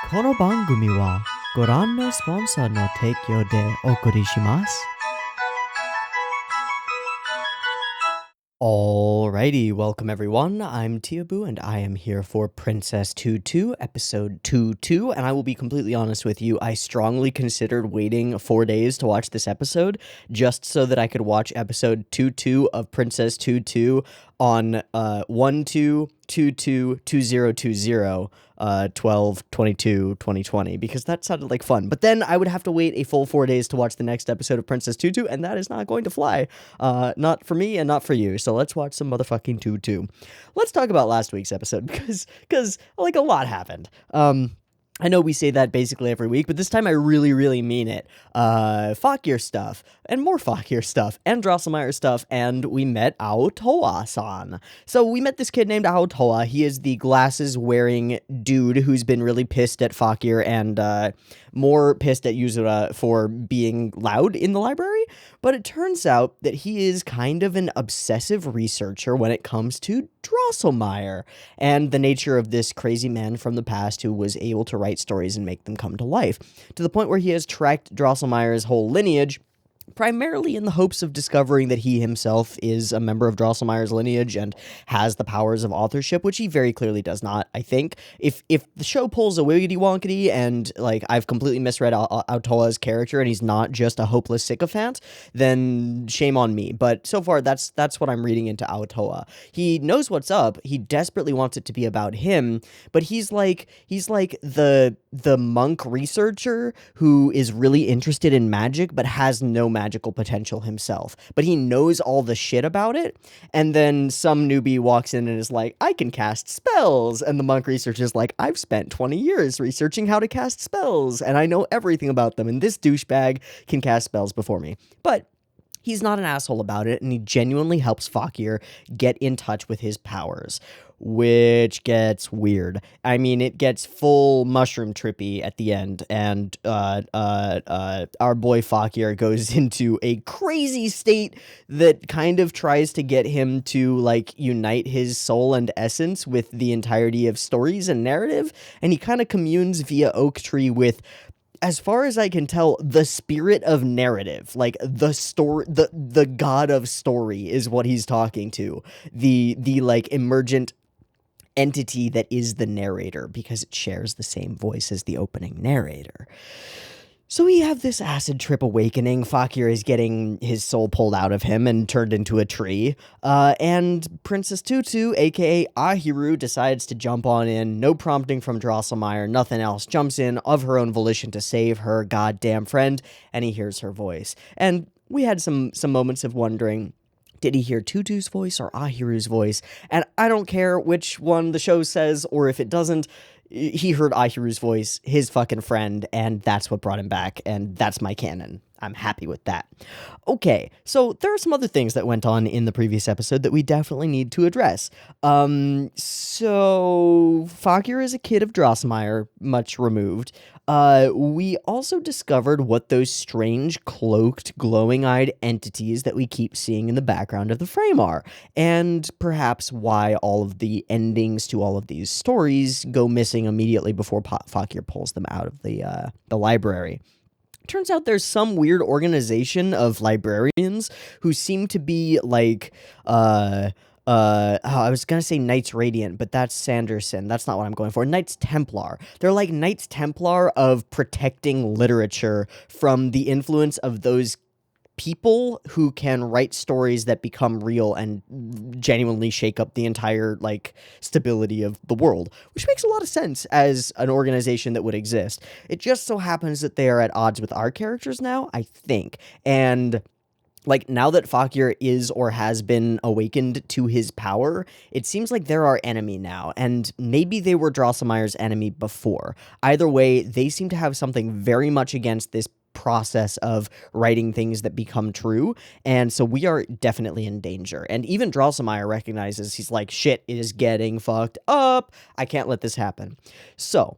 この番組はご覧のスポンサーの提供でお送りします。Alrighty, welcome everyone. I'm Teeaboo and I am here for Princess Tutu, episode 22, and I will be completely honest with you, I strongly considered waiting 4 days to watch this episode just so that I could watch episode 22 of Princess Tutu on 1/2/22/2020 12/22/2020 because that sounded like fun. But then I would have to wait a full 4 days to watch the next episode of Princess Tutu, and that is not going to fly. Not for me and not for you. So let's watch some motherfucking Tutu. Let's talk about last week's episode because like a lot happened. I know we say that basically every week, but this time I really mean it. Fakir stuff, and more Fakir stuff, and Drosselmeyer stuff, and we met Aotoa-san. So we met this kid named Aotoa. He is the glasses-wearing dude who's been really pissed at Fakir and more pissed at Yuzura for being loud in the library. But it turns out that he is kind of an obsessive researcher when it comes to Drosselmeyer and the nature of this crazy man from the past who was able to write stories and make them come to life, to the point where he has tracked Drosselmeyer's whole lineage, primarily in the hopes of discovering that he himself is a member of Drosselmeyer's lineage and has the powers of authorship, which he very clearly does not, I think. If the show pulls a wiggity-wonkity and, like, I've completely misread Aotoa's character and he's not just a hopeless sycophant, then shame on me. But so far, that's what I'm reading into Aotoa. He knows what's up, he desperately wants it to be about him, but he's like the monk researcher who is really interested in magic but has no magical potential himself, but he knows all the shit about it, and then some newbie walks in and is like, I can cast spells, and the monk researcher is like, I've spent 20 years researching how to cast spells, and I know everything about them, and this douchebag can cast spells before me. But he's not an asshole about it, and he genuinely helps Fakir get in touch with his powers, which gets weird. I mean, it gets full mushroom trippy at the end, and our boy Fakir goes into a crazy state that kind of tries to get him to, like, unite his soul and essence with the entirety of stories and narrative, and he kind of communes via Oak Tree with, as far as I can tell, the spirit of narrative, like the story, the god of story is what he's talking to. The like emergent entity that is the narrator, because it shares the same voice as the opening narrator. So we have this acid trip awakening. Fakir is getting his soul pulled out of him and turned into a tree. And Princess Tutu, aka Ahiru, decides to jump on in. No prompting from Drosselmeyer, nothing else. Jumps in of her own volition to save her goddamn friend, and he hears her voice. And we had some moments of wondering, did he hear Tutu's voice or Ahiru's voice? And I don't care which one the show says, or if it doesn't, he heard Ahiru's voice, his fucking friend, and that's what brought him back, and that's my canon. I'm happy with that. Okay, so there are some other things that went on in the previous episode that we definitely need to address. So Fakir is a kid of Drosselmeyer, much removed. We also discovered what those strange, cloaked, glowing-eyed entities that we keep seeing in the background of the frame are, and perhaps why all of the endings to all of these stories go missing immediately before Fakir pulls them out of the library. Turns out there's some weird organization of librarians who seem to be like, I was gonna say Knights Radiant, but that's Sanderson. That's not what I'm going for. Knights Templar. They're like Knights Templar of protecting literature from the influence of those people who can write stories that become real and genuinely shake up the entire, like, stability of the world, which makes a lot of sense as an organization that would exist. It just so happens that they are at odds with our characters now, I think, and like, now that Fakir is or has been awakened to his power, it seems like they're our enemy now, and maybe they were Drosselmeyer's enemy before. Either way, they seem to have something very much against this process of writing things that become true, and so we are definitely in danger. And even Drosselmeyer recognizes, he's like, shit, it is getting fucked up. I can't let this happen. So,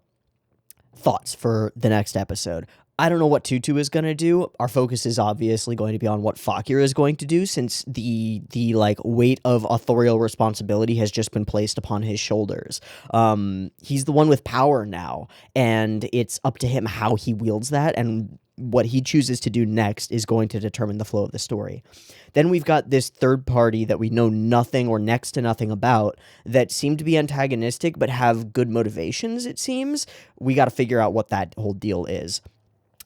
thoughts for the next episode. I don't know what Tutu is going to do. Our focus is obviously going to be on what Fakir is going to do, since the like weight of authorial responsibility has just been placed upon his shoulders. He's the one with power now, and it's up to him how he wields that, and what he chooses to do next is going to determine the flow of the story. Then we've got this third party that we know nothing or next to nothing about, that seem to be antagonistic but have good motivations, it seems. We got to figure out what that whole deal is.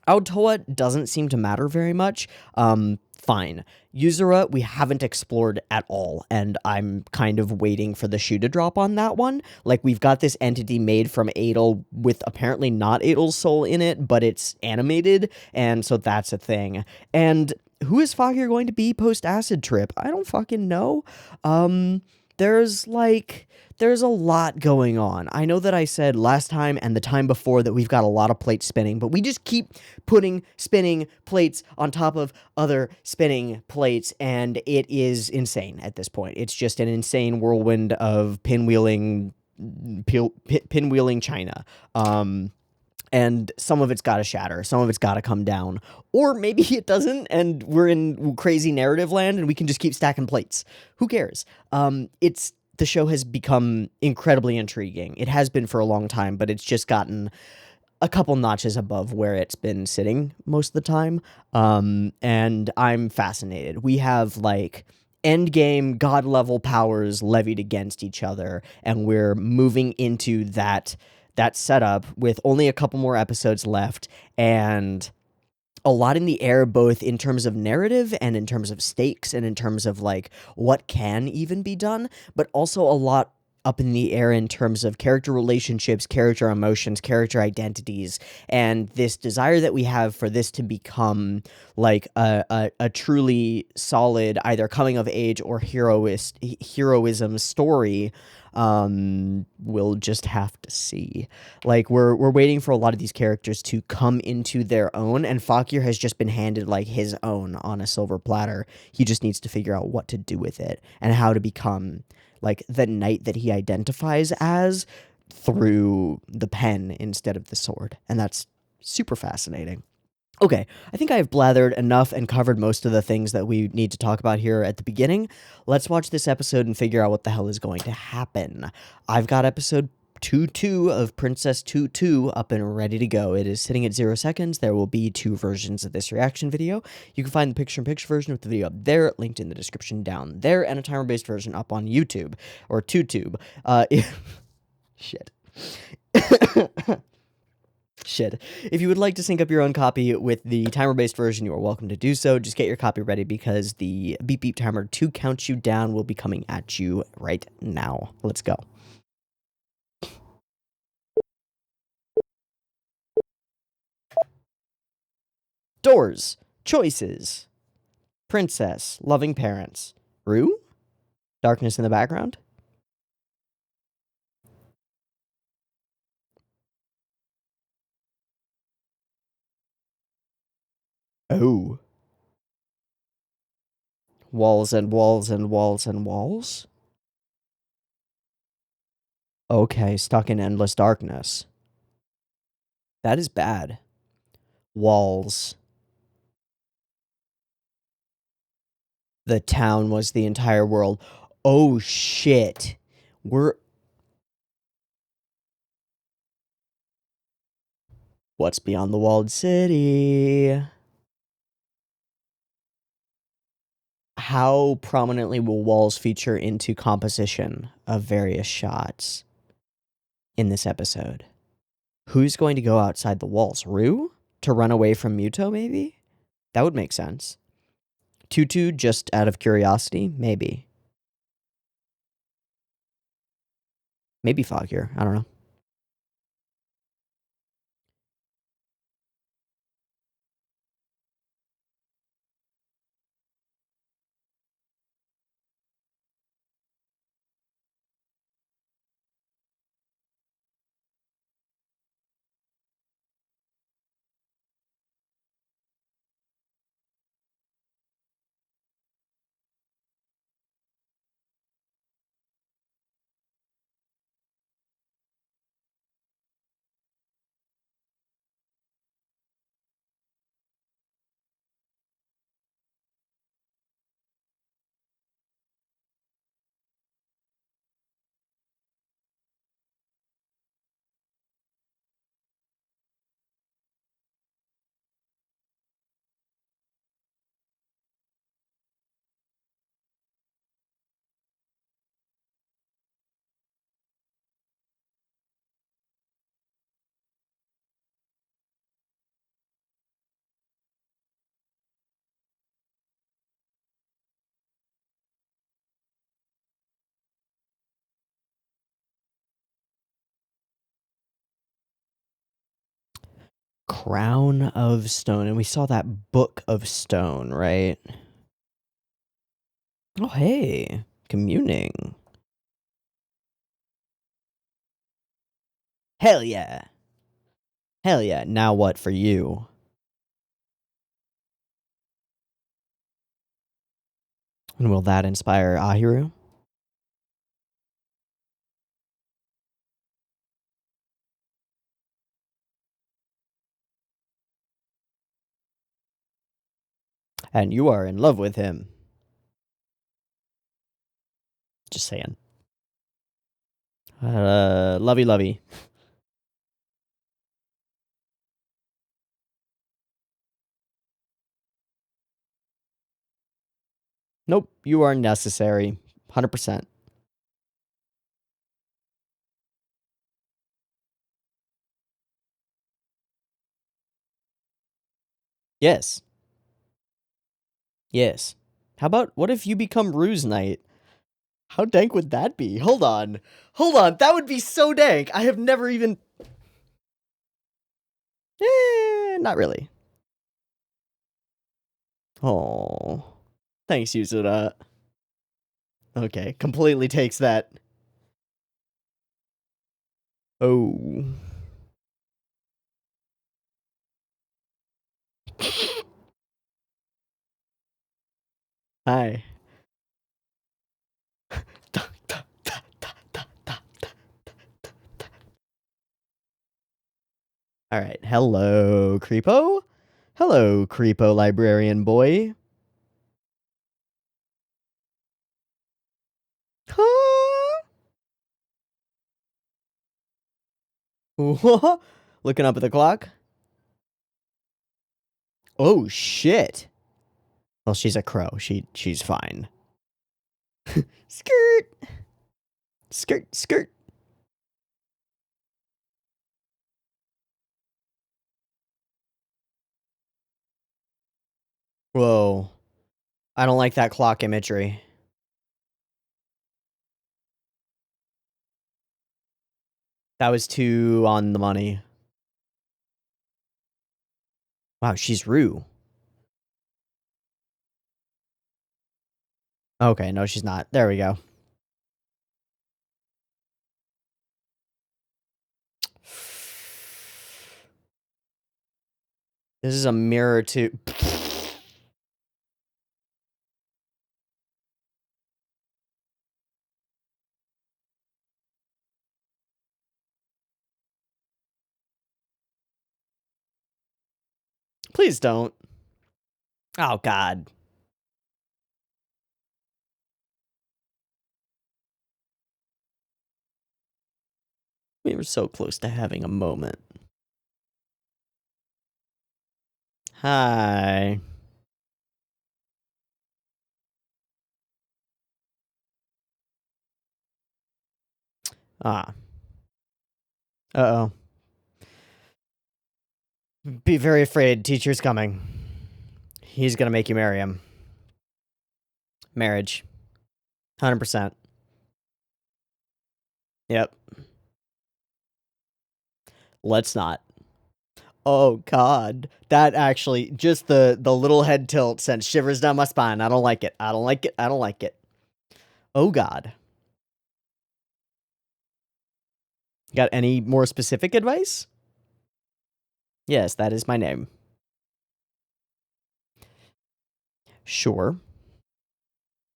Aotoa doesn't seem to matter very much. Fine. Yuzura, we haven't explored at all, and I'm kind of waiting for the shoe to drop on that one. Like, we've got this entity made from Adel with apparently not Adel's soul in it, but it's animated, and so that's a thing. And who is Fakir going to be post-acid trip? I don't fucking know. There's there's a lot going on. I know that I said last time and the time before that we've got a lot of plates spinning, but we just keep putting spinning plates on top of other spinning plates, and it is insane at this point. It's just an insane whirlwind of pinwheeling China. And some of it's got to shatter, some of it's got to come down, or maybe it doesn't, and we're in crazy narrative land, and we can just keep stacking plates. Who cares? The show has become incredibly intriguing. It has been for a long time, but it's just gotten a couple notches above where it's been sitting most of the time. And I'm fascinated. We have like endgame god level powers levied against each other, and we're moving into that setup with only a couple more episodes left, and a lot in the air, both in terms of narrative and in terms of stakes and in terms of like what can even be done, but also a lot up in the air in terms of character relationships, character emotions, character identities, and this desire that we have for this to become like a truly solid either coming of age or heroism story. We'll just have to see. Like, we're waiting for a lot of these characters to come into their own, and Fakir has just been handed like his own on a silver platter. He just needs to figure out what to do with it and how to become like the knight that he identifies as through the pen instead of the sword. And that's super fascinating. Okay, I think I have blathered enough and covered most of the things that we need to talk about here at the beginning. Let's watch this episode and figure out what the hell is going to happen. I've got episode 2 of Princess Tutu up and ready to go. It is sitting at 0 seconds. There will be 2 versions of this reaction video. You can find the picture-in-picture version with the video up there, linked in the description down there, and a timer-based version up on YouTube, or TuTube. Shit. Shit. If you would like to sync up your own copy with the timer-based version, you are welcome to do so. Just get your copy ready, because the beep beep timer to count you down will be coming at you right now. Let's go. Doors. Choices. Princess. Loving parents. Rue? Darkness in the background. Oh. Walls and walls and walls and walls? Okay, stuck in endless darkness. That is bad. Walls. The town was the entire world. Oh, shit. What's beyond the walled city? How prominently will walls feature into composition of various shots in this episode? Who's going to go outside the walls? Rue? To run away from Muto, maybe? That would make sense. Tutu, just out of curiosity? Maybe. Maybe Fakir. I don't know. Crown of Stone. And we saw that Book of Stone, right? Oh, hey. Communing. Hell yeah. Hell yeah. Now what for you? And will that inspire Ahiru? And you are in love with him. Just saying. Lovey lovey. Nope, you are necessary. 100%. Yes. Yes. How about, what if you become Ruse Knight? How dank would that be? Hold on. Hold on, that would be so dank. I have never even... not really. Oh. Thanks, Yuzura. Okay, completely takes that. Oh. Hi. Alright, hello, Creepo. Hello, Creepo librarian boy. Huh? Looking up at the clock? Oh, shit. Well, she's a crow. She's fine. Skirt. Skirt, skirt. Whoa. I don't like that clock imagery. That was too on the money. Wow, she's Rue. Okay, no, she's not. There we go. This is a mirror to... Please don't. Oh, God. We were so close to having a moment. Hi. Ah. Uh-oh. Be very afraid. Teacher's coming. He's gonna make you marry him. Marriage. 100%. Yep. Let's not. Oh, God. That actually, just the little head tilt sent shivers down my spine. I don't like it. I don't like it. I don't like it. Oh, God. Got any more specific advice? Yes, that is my name. Sure.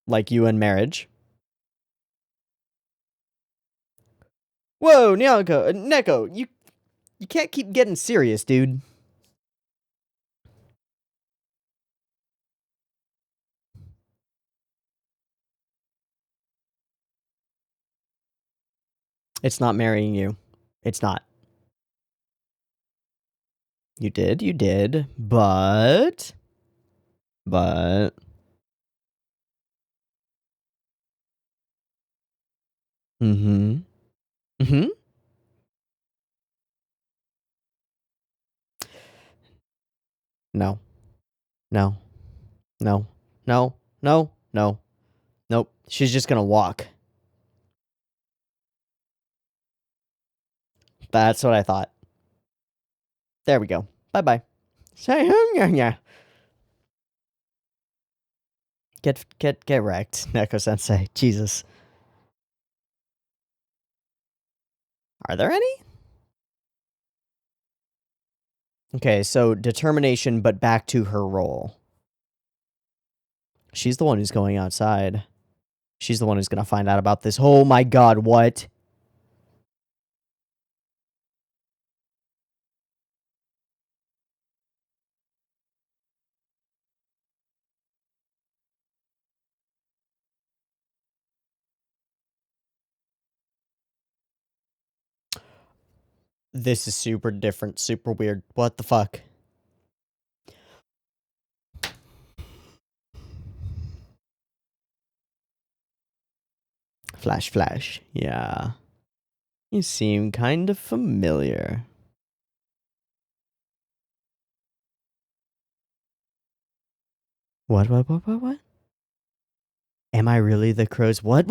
Like you and marriage. Whoa, Nyako, Neko, you can't keep getting serious, dude. It's not marrying you. It's not. You did, but... Mm-hmm. Mm-hmm. No. No. No. No. No. No. Nope. She's just gonna walk. That's what I thought. There we go. Bye-bye. Get wrecked, Neko-sensei. Jesus. Are there any? Okay, so determination, but back to her role. She's the one who's going outside. She's the one who's gonna find out about this. Oh my god, what? This is super different, super weird. What the fuck? Flash. Yeah. You seem kind of familiar. What? Am I really the crow's what?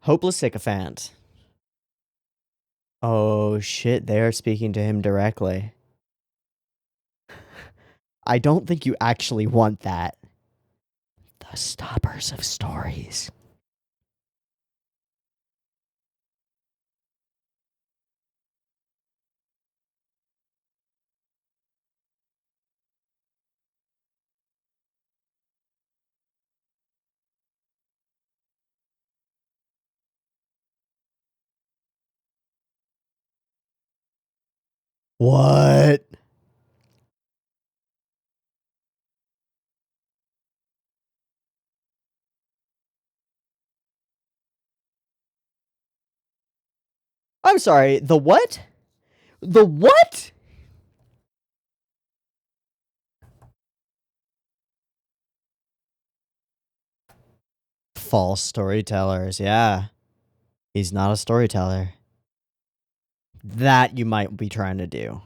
Hopeless sycophant. Oh shit, they are speaking to him directly. I don't think you actually want that. The stoppers of stories. What? I'm sorry, the what? The what? False storytellers, yeah. He's not a storyteller. That you might be trying to do.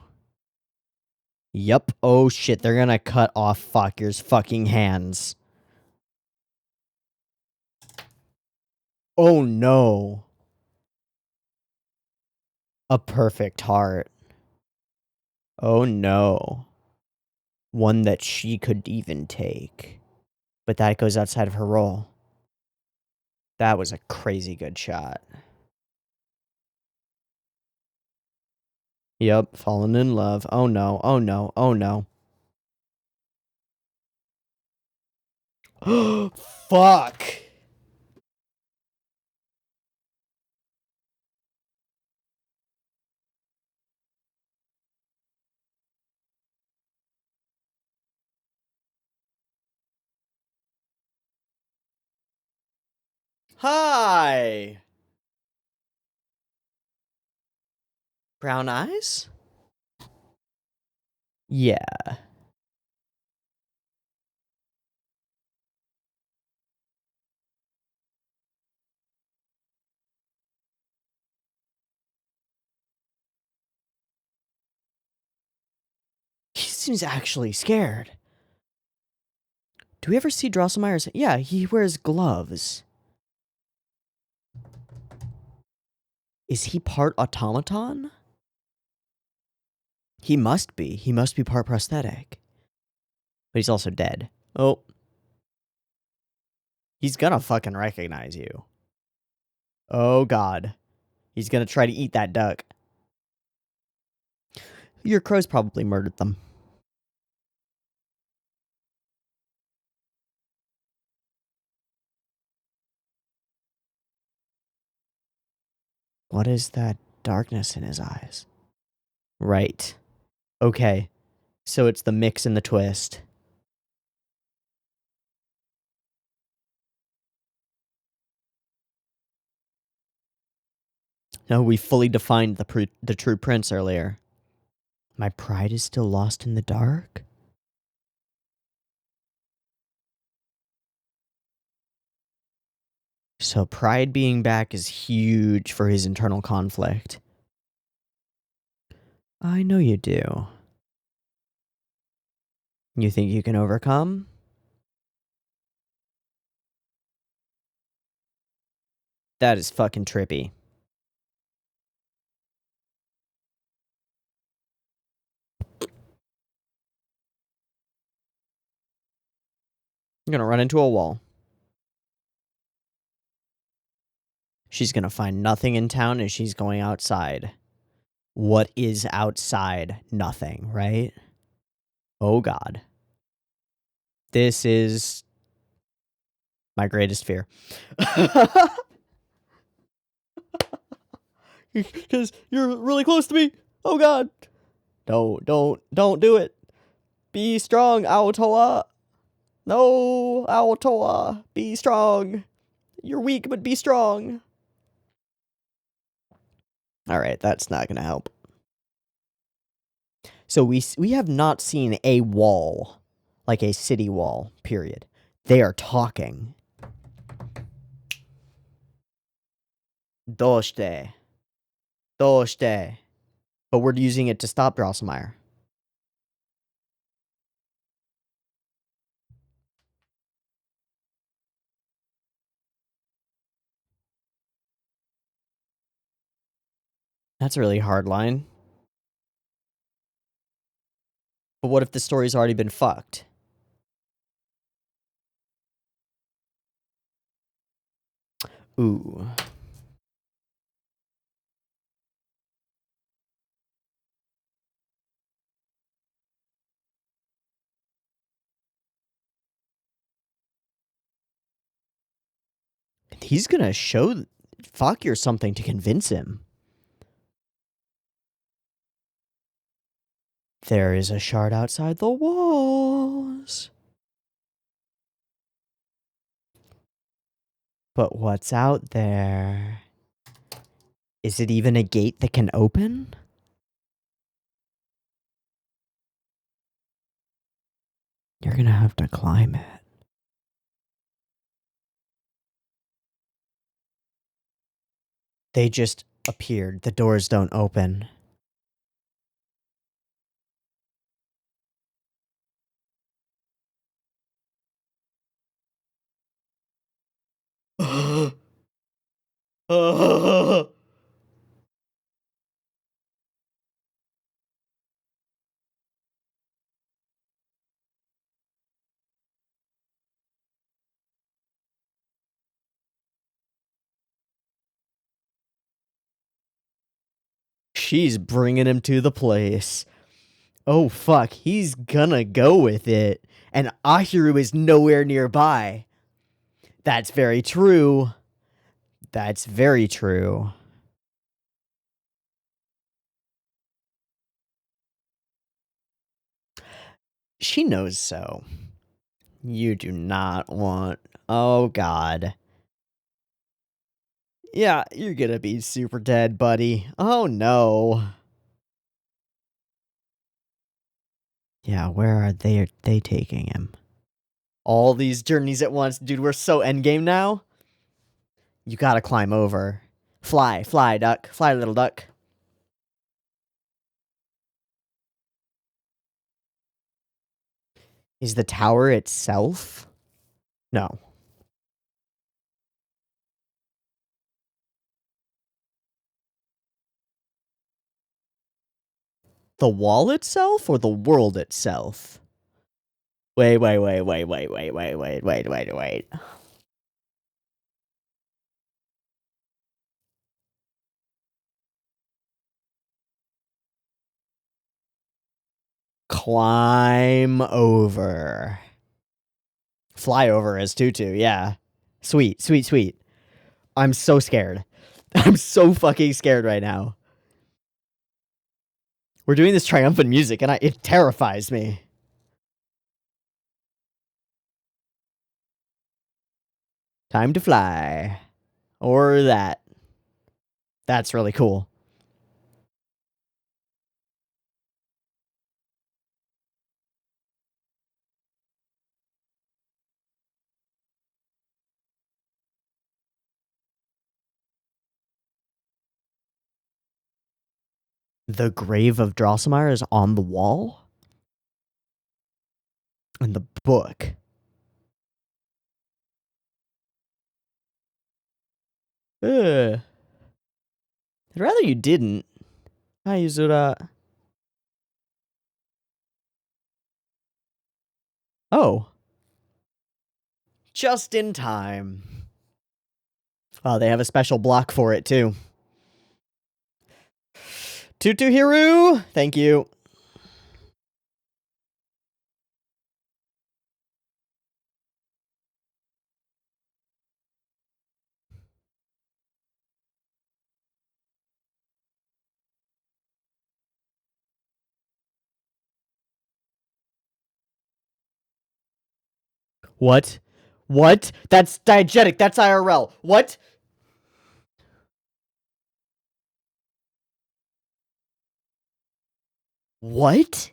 Yup. Oh shit, they're gonna cut off Fakir's fucking hands. Oh no. A perfect heart. Oh no. One that she could even take. But that goes outside of her role. That was a crazy good shot. Yup, fallen in love. Oh no, oh no, oh no. Fuck. Hi. Brown eyes? Yeah. He seems actually scared. Do we ever see Drosselmeyer's? Yeah, he wears gloves. Is he part automaton? He must be. He must be part prosthetic. But he's also dead. Oh. He's gonna fucking recognize you. Oh god. He's gonna try to eat that duck. Your crows probably murdered them. What is that darkness in his eyes? Right. Okay. So it's the mix and the twist. No, we fully defined the true prince earlier. My pride is still lost in the dark? So pride being back is huge for his internal conflict. I know you do. You think you can overcome? That is fucking trippy. You're gonna run into a wall. She's gonna find nothing in town and she's going outside. What is outside? Nothing, right? Oh god. This is my greatest fear. Because you're really close to me. Oh god. Don't do it. Be strong, Aotoa. No, Aotoa. Be strong. You're weak, but be strong. Alright, that's not gonna help. So we have not seen a wall, like a city wall, period. They are talking. Doshite. Doshite. But we're using it to stop Drosselmeyer. That's a really hard line. But what if the story's already been fucked? Ooh. He's gonna show Fakir something to convince him. There is a shard outside the walls. But what's out there? Is it even a gate that can open? You're gonna have to climb it. They just appeared. The doors don't open. She's bringing him to the place. Oh fuck, he's gonna go with it. And Ahiru is nowhere nearby. That's very true. That's very true. She knows so. You do not want... Oh god. Yeah, you're gonna be super dead, buddy. Oh no. Yeah, where are they taking him? All these journeys at once. Dude, we're so endgame now. You gotta climb over. Fly, fly, duck. Fly, little duck. Is the tower itself? No. The wall itself or the world itself? Wait. Climb over. Fly over as Tutu, yeah. Sweet, sweet, sweet. I'm so scared. I'm so fucking scared right now. We're doing this triumphant music and it terrifies me. Time to fly. Or that. That's really cool. The grave of Drosselmeyer is on the wall? in the book. Ugh. I'd rather you didn't. Oh. Just in time. Oh, they have a special block for it, too. Tutu Hiru! Thank you. What? What? That's diegetic. That's IRL. What? What?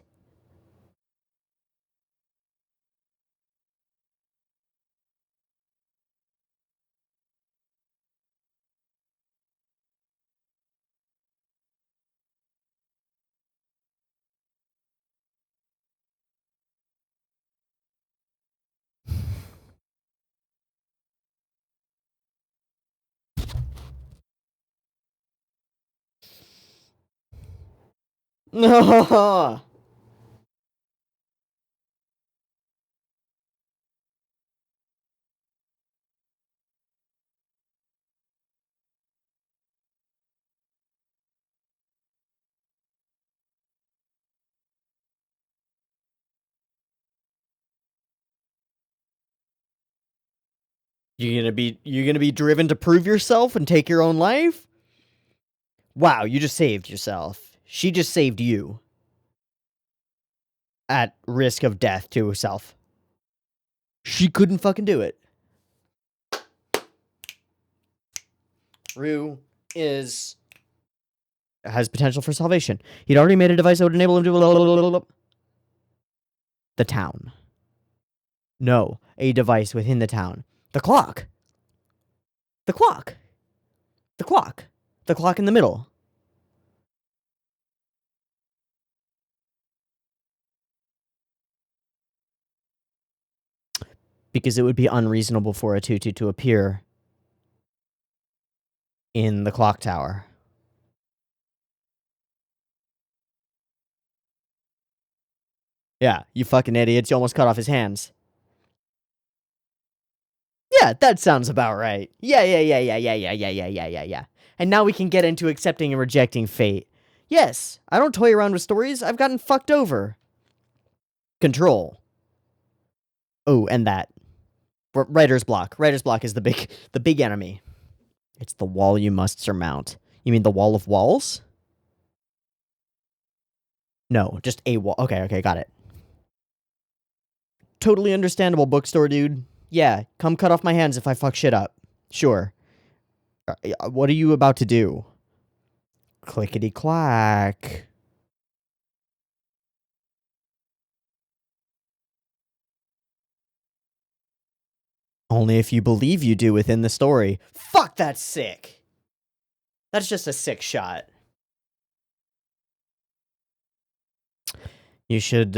No. You gonna be driven to prove yourself and take your own life? Wow, you just saved yourself. She just saved you. At risk of death to herself. She couldn't fucking do it. Ryu has potential for salvation. He'd already made a device that would enable him to the town. No, a device within the town. The clock. The clock. The clock. The clock in the middle. Because it would be unreasonable for a Tutu to appear in the clock tower. Yeah, you fucking idiots. You almost cut off his hands. Yeah, that sounds about right. Yeah. And now we can get into accepting and rejecting fate. Yes, I don't toy around with stories. I've gotten fucked over. Control. Oh, and that. Writer's block. Writer's block is the big enemy. It's the wall you must surmount. You mean the wall of walls? No, just a wall. Okay, got it. Totally understandable, bookstore dude. Yeah, come cut off my hands if I fuck shit up. Sure. What are you about to do? Clickety clack. Only if you believe you do within the story. Fuck, that's sick. That's just a sick shot. You should,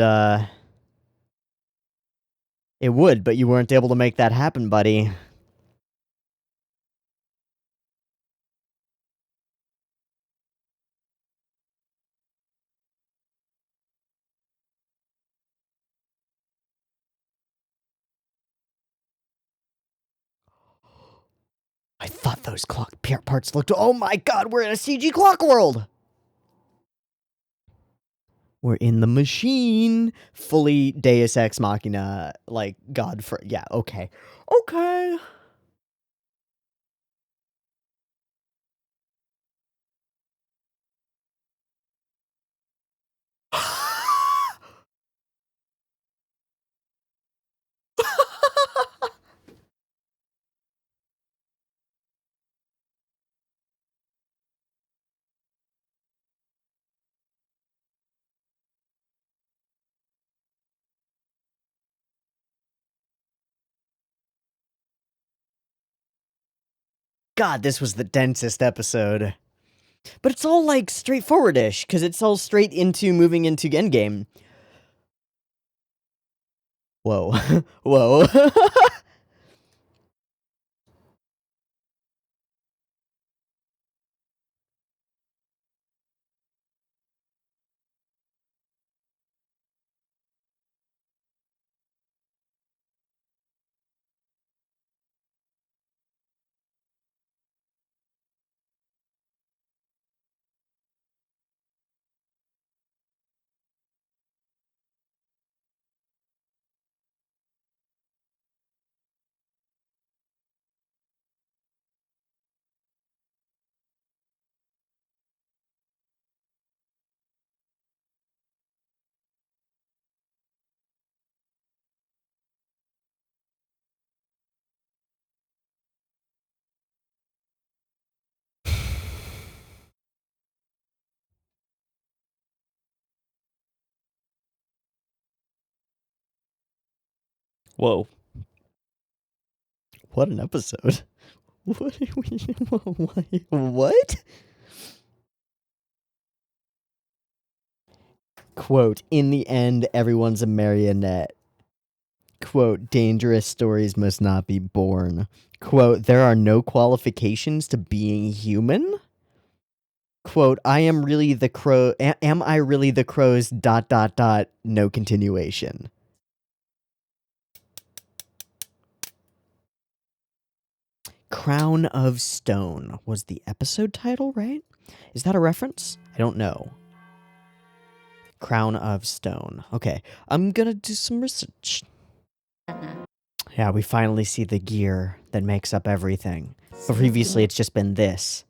It would, but you weren't able to make that happen, buddy. I thought those clock parts looked... Oh my god, we're in a CG clock world! We're in the machine. Fully Deus Ex Machina, like, God for... Yeah, okay. Okay. God, this was the densest episode. But it's all, like, straightforward-ish, because it's all straight into moving into endgame. Whoa. Whoa. Whoa. What an episode. What? Quote, in the end, everyone's a marionette. Quote, dangerous stories must not be born. Quote, there are no qualifications to being human? Quote, I am really the crow. Am I really the crow's ... No continuation. Crown of Stone was the episode title, right? Is that a reference? I don't know. Crown of Stone. Okay, I'm gonna do some research. Yeah, we finally see the gear that makes up everything. But previously, it's just been this.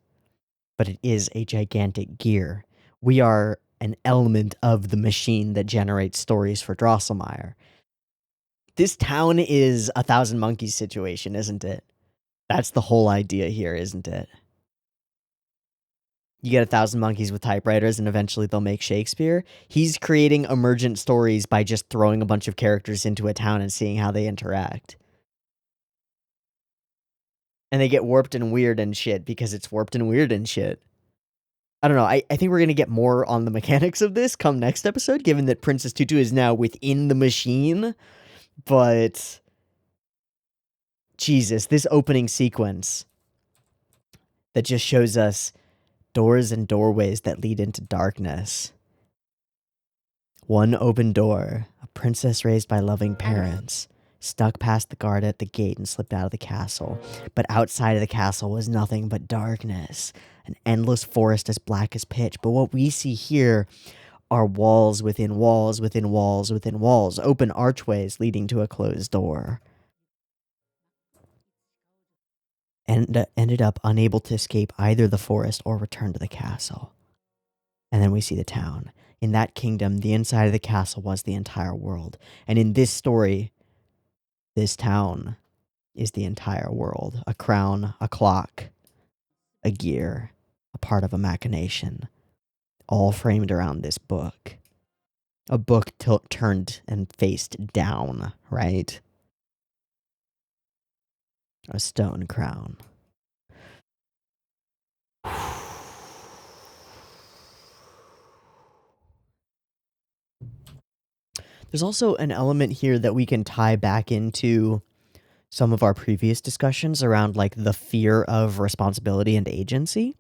But it is a gigantic gear. We are an element of the machine that generates stories for Drosselmeyer. This town is a Thousand Monkeys situation, isn't it? That's the whole idea here, isn't it? You get 1,000 monkeys with typewriters and eventually they'll make Shakespeare. He's creating emergent stories by just throwing a bunch of characters into a town and seeing how they interact. And they get warped and weird and shit because it's warped and weird and shit. I don't know. I think we're going to get more on the mechanics of this come next episode, given that Princess Tutu is now within the machine. But Jesus, this opening sequence that just shows us doors and doorways that lead into darkness. One open door, a princess raised by loving parents, stuck past the guard at the gate and slipped out of the castle. But outside of the castle was nothing but darkness, an endless forest as black as pitch. But what we see here are walls within walls within walls within walls, open archways leading to a closed door. And ended up unable to escape either the forest or return to the castle. And then we see the town. In that kingdom, the inside of the castle was the entire world. And in this story, this town is the entire world. A crown, a clock, a gear, a part of a machination, all framed around this book. A book turned and faced down, right? A stone crown. There's also an element here that we can tie back into some of our previous discussions around, like, the fear of responsibility and agency.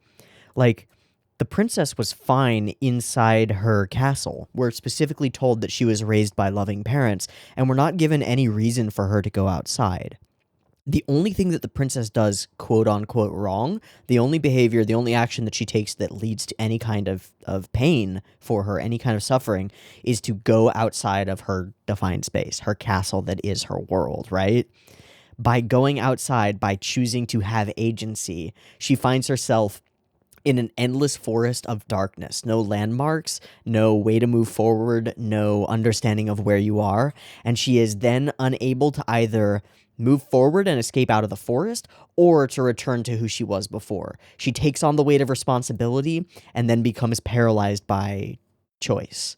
Like, the princess was fine inside her castle. We're specifically told that she was raised by loving parents, and we're not given any reason for her to go outside. The only thing that the princess does, quote-unquote, wrong, the only behavior, the only action that she takes that leads to any kind of pain for her, any kind of suffering, is to go outside of her defined space, her castle that is her world, right? By going outside, by choosing to have agency, she finds herself in an endless forest of darkness. No landmarks, no way to move forward, no understanding of where you are, and she is then unable to either move forward and escape out of the forest, or to return to who she was before. She takes on the weight of responsibility and then becomes paralyzed by choice,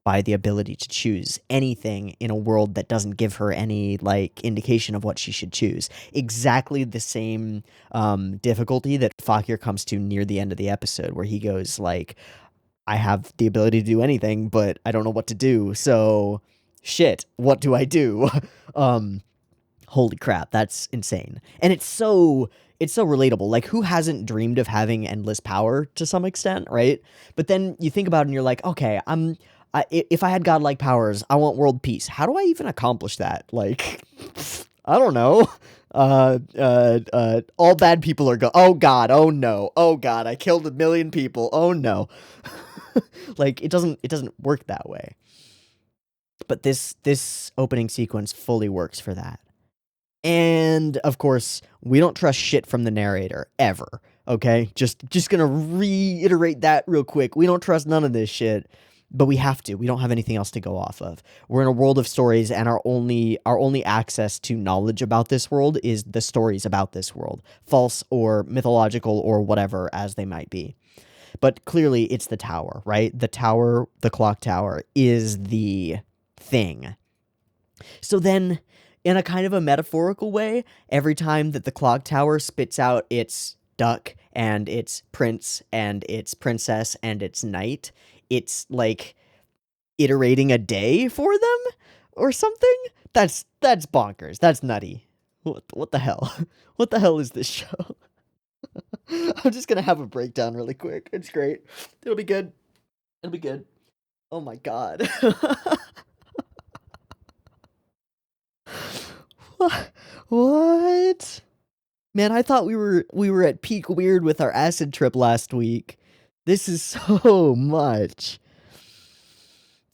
by the ability to choose anything in a world that doesn't give her any, like, indication of what she should choose. Exactly the same difficulty that Fakir comes to near the end of the episode, where he goes, like, I have the ability to do anything, but I don't know what to do, so shit, what do I do? Holy crap, that's insane. And it's so relatable. Like, who hasn't dreamed of having endless power to some extent, right? But then you think about it and you're like, okay, if I had godlike powers, I want world peace. How do I even accomplish that? Like, I don't know. All bad people are oh god, oh no, oh god, I killed 1,000,000 people, oh no. Like, it doesn't work that way. But this opening sequence fully works for that. And of course, we don't trust shit from the narrator ever. Okay, just gonna reiterate that real quick. We don't trust none of this shit, but we have to. We don't have anything else to go off of. We're in a world of stories, and our only access to knowledge about this world is the stories about this world, false or mythological or whatever as they might be. But clearly, it's the tower, right? The tower, the clock tower, is the thing. So then, in a kind of a metaphorical way, every time that the clock tower spits out its duck and its prince and its princess and its knight, it's like iterating a day for them or something. That's bonkers. That's nutty. What the hell? What the hell is this show? I'm just gonna have a breakdown really quick. It's great. It'll be good. It'll be good. Oh my god. What? Man, I thought we were at peak weird with our acid trip last week. This is so much.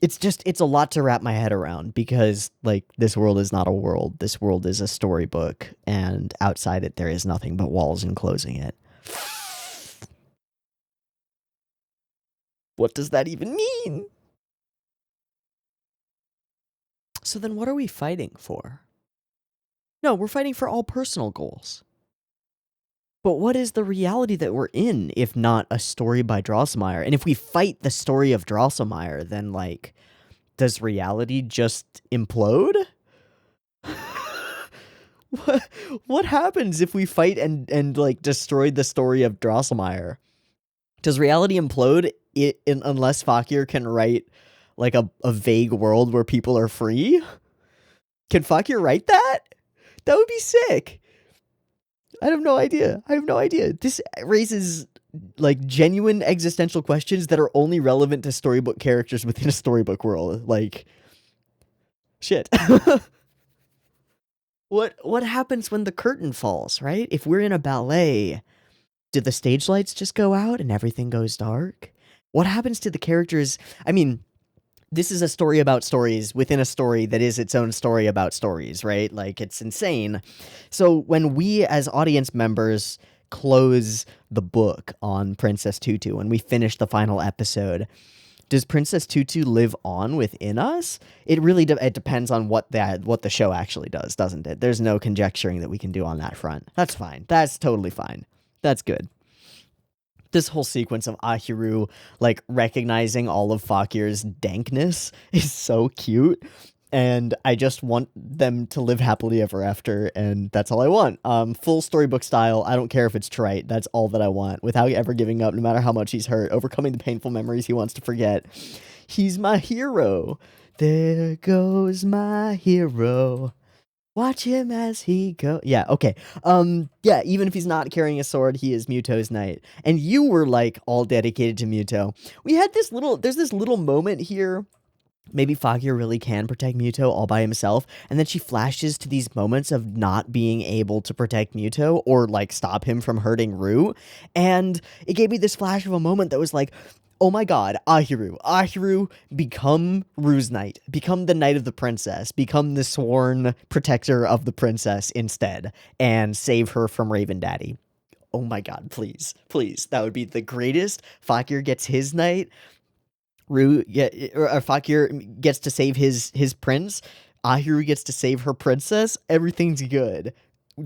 It's a lot to wrap my head around because, like, this world is not a world. This world is a storybook, and outside it there is nothing but walls enclosing it. What does that even mean? So then what are we fighting for? No, we're fighting for all personal goals. But what is the reality that we're in if not a story by Drosselmeyer? And if we fight the story of Drosselmeyer, then, like, does reality just implode? What happens if we fight and like destroy the story of Drosselmeyer? Does reality implode unless Fakir can write like a vague world where people are free? Can Fakir write that? That would be sick. I have no idea. This raises like genuine existential questions that are only relevant to storybook characters within a storybook world. Like, shit. What happens when the curtain falls, right? If we're in a ballet, do the stage lights just go out and everything goes dark? What happens to the characters? I mean, this is a story about stories within a story that is its own story about stories, right? Like, it's insane. So when we as audience members close the book on Princess Tutu and we finish the final episode, does Princess Tutu live on within us? It really it depends on what the show actually does, doesn't it? There's no conjecturing that we can do on that front. That's fine. That's totally fine. That's good. This whole sequence of Ahiru, like, recognizing all of Fakir's dankness is so cute. And I just want them to live happily ever after, and that's all I want. Full storybook style, I don't care if it's trite, that's all that I want, without ever giving up, no matter how much he's hurt, overcoming the painful memories he wants to forget. He's my hero. There goes my hero. Watch him as he go. Yeah, okay. Yeah, even if he's not carrying a sword, he is Muto's knight. And you were, like, all dedicated to Muto. We had there's this little moment here. Maybe Fakir really can protect Muto all by himself, and then she flashes to these moments of not being able to protect Muto or, like, stop him from hurting Rue, and it gave me this flash of a moment that was like, oh my god, Ahiru, become Rue's knight, become the knight of the princess, become the sworn protector of the princess instead, and save her from Raven Daddy. Oh my god, please, that would be the greatest. Fakir gets his knight, Fakir gets to save his prince, Ahiru gets to save her princess, everything's good.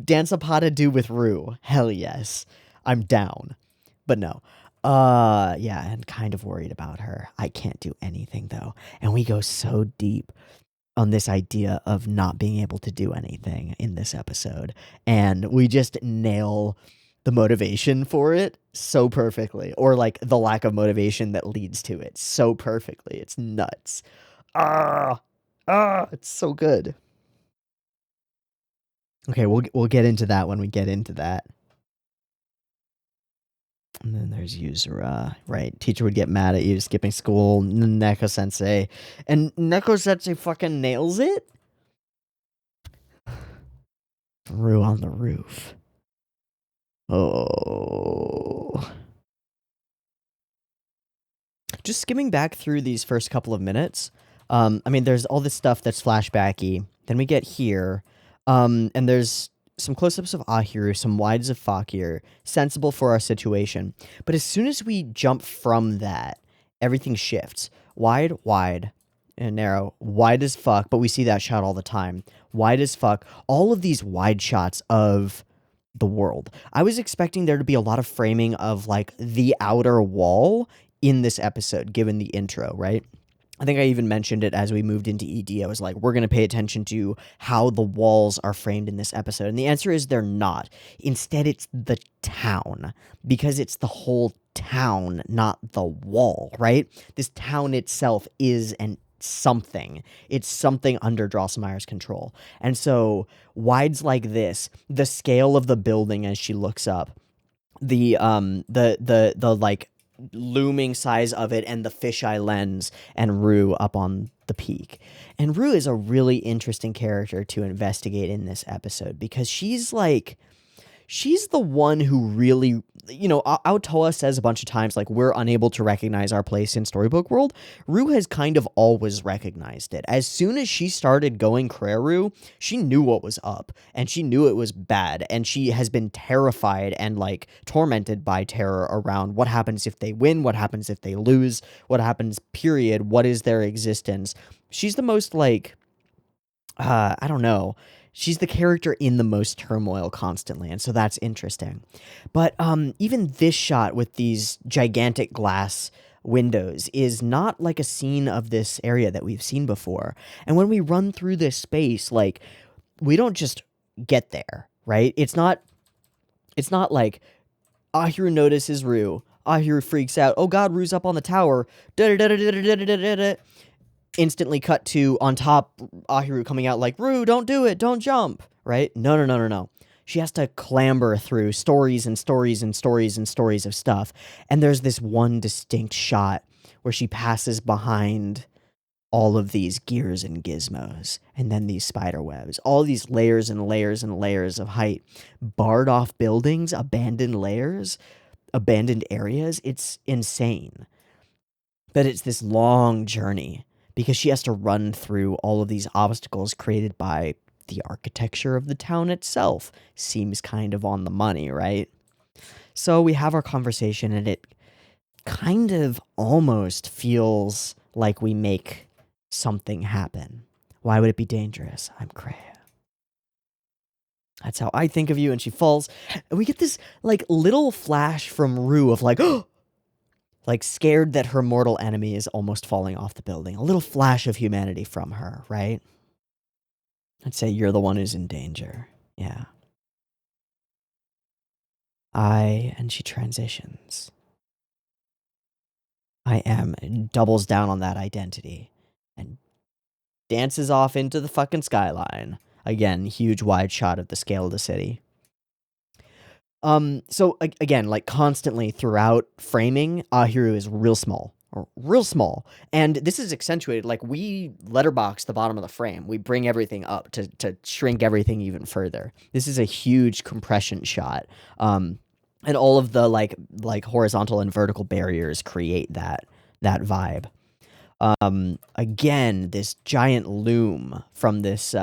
Dance Zapata do with Rue, hell yes. I'm down. But no. Yeah, and kind of worried about her. I can't do anything, though. And we go so deep on this idea of not being able to do anything in this episode. And we just nail the motivation for it so perfectly, or like the lack of motivation that leads to it so perfectly. It's nuts. Ah, it's so good. Okay, we'll get into that when we get into that. And then there's Yuzura, right? Teacher would get mad at you skipping school. Neko Sensei, and Neko Sensei fucking nails it. Rue on the roof. Oh. Just skimming back through these first couple of minutes. I mean, there's all this stuff that's flashbacky. Then we get here, and there's some close-ups of Ahiru, some wides of Fakir, sensible for our situation. But as soon as we jump from that, everything shifts. Wide, and narrow, wide as fuck, but we see that shot all the time. Wide as fuck. All of these wide shots of the world. I was expecting there to be a lot of framing of like the outer wall in this episode, given the intro, right? I think I even mentioned it as we moved into ED. I was like, we're going to pay attention to how the walls are framed in this episode. And the answer is they're not. Instead, it's the town, because it's the whole town, not the wall, right? This town itself is something. It's something under Drosselmeyer's control. And so wides like this, the scale of the building as she looks up, the like looming size of it, and the fisheye lens, and Rue up on the peak. And Rue is a really interesting character to investigate in this episode, because she's the one who really, Aotoa says a bunch of times, like, we're unable to recognize our place in Storybook World. Rue has kind of always recognized it. As soon as she started going Kreru, she knew what was up, and she knew it was bad, and she has been terrified and, like, tormented by terror around what happens if they win, what happens if they lose, what happens, period, what is their existence. She's the most, like, I don't know. She's the character in the most turmoil constantly, and so that's interesting. But even this shot with these gigantic glass windows is not like a scene of this area that we've seen before. And when we run through this space, like, we don't just get there, right? It's not like Ahiru notices Rue. Ahiru freaks out. Oh god, Rue's up on the tower. Instantly cut to on top, Ahiru coming out like, Rue, don't do it, don't jump, right? No. She has to clamber through stories and stories and stories and stories of stuff. And there's this one distinct shot where she passes behind all of these gears and gizmos, and then these spider webs, all these layers and layers and layers of height, barred off buildings, abandoned layers, abandoned areas. It's insane. But it's this long journey, because she has to run through all of these obstacles created by the architecture of the town itself. Seems kind of on the money, right? So we have our conversation, and it kind of almost feels like we make something happen. Why would it be dangerous? I'm Kreia. That's how I think of you. And she falls. And we get this, like, little flash from Rue of, like, oh! Like, scared that her mortal enemy is almost falling off the building. A little flash of humanity from her, right? I'd say you're the one who's in danger. Yeah. And she transitions. I am, doubles down on that identity, and dances off into the fucking skyline. Again, huge wide shot of the scale of the city. So again, like, constantly throughout framing, Ahiru is real small. And this is accentuated, like, we letterbox the bottom of the frame. We bring everything up to shrink everything even further. This is a huge compression shot. And all of the like horizontal and vertical barriers create that vibe. Again, this giant loom from this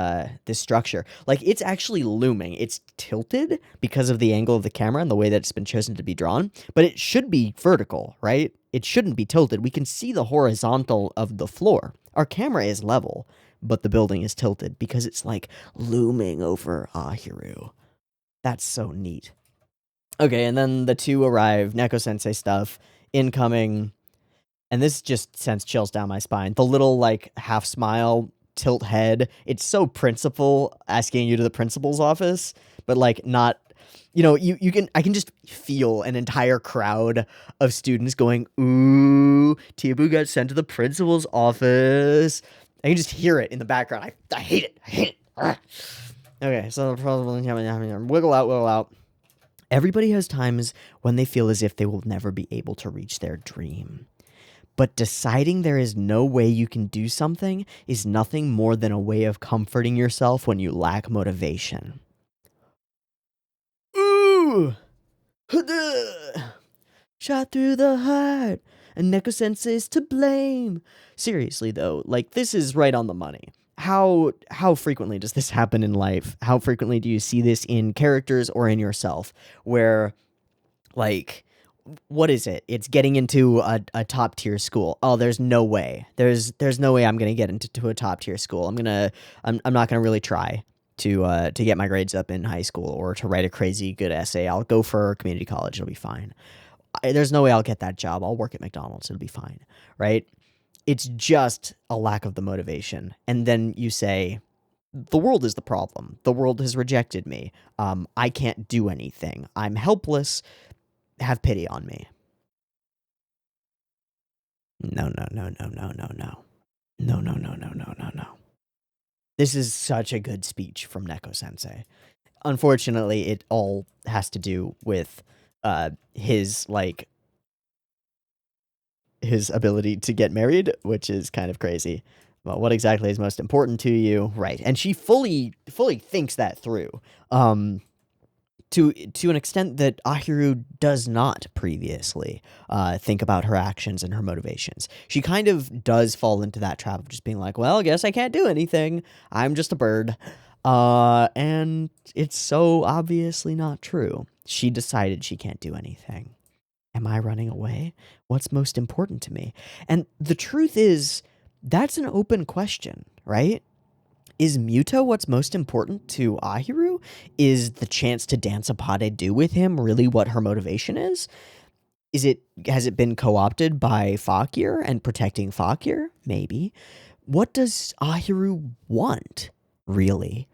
structure. Like, it's actually looming. It's tilted because of the angle of the camera and the way that it's been chosen to be drawn, but it should be vertical, right? It shouldn't be tilted. We can see the horizontal of the floor. Our camera is level, but the building is tilted because it's, like, looming over Ahiru. That's so neat. Okay, and then the two arrive, Neko-sensei stuff, incoming. And this just sends chills down my spine. The little, like, half smile, tilt head. It's so principal, asking you to the principal's office, but, like, not, I can just feel an entire crowd of students going, ooh, Teeaboo got sent to the principal's office. I can just hear it in the background. I hate it. I hate it. Ugh. Okay, so wiggle out, wiggle out. Everybody has times when they feel as if they will never be able to reach their dream. But deciding there is no way you can do something is nothing more than a way of comforting yourself when you lack motivation. Ooh! Shot through the heart, and Neko Sensei's to blame. Seriously though, like, this is right on the money. How frequently does this happen in life? How frequently do you see this in characters or in yourself? Where, like, what is it? It's getting into a top tier school. Oh, there's no way. There's no way I'm gonna get into a top tier school. I'm not gonna really try to get my grades up in high school or to write a crazy good essay. I'll go for community college. It'll be fine. There's no way I'll get that job. I'll work at McDonald's. It'll be fine, right? It's just a lack of the motivation. And then you say, the world is the problem. The world has rejected me. I can't do anything. I'm helpless. Have pity on me. No. No. This is such a good speech from Neko Sensei. Unfortunately, it all has to do with his ability to get married, which is kind of crazy. Well, what exactly is most important to you? Right. And she fully thinks that through. To an extent that Ahiru does not previously think about her actions and her motivations. She kind of does fall into that trap of just being like, well, I guess I can't do anything. I'm just a bird. And it's so obviously not true. She decided she can't do anything. Am I running away? What's most important to me? And the truth is, that's an open question, right? Is Muto what's most important to Ahiru? Is the chance to dance a pas de deux with him really what her motivation is? Has it been co-opted by Fakir and protecting Fakir? Maybe. What does Ahiru want, really?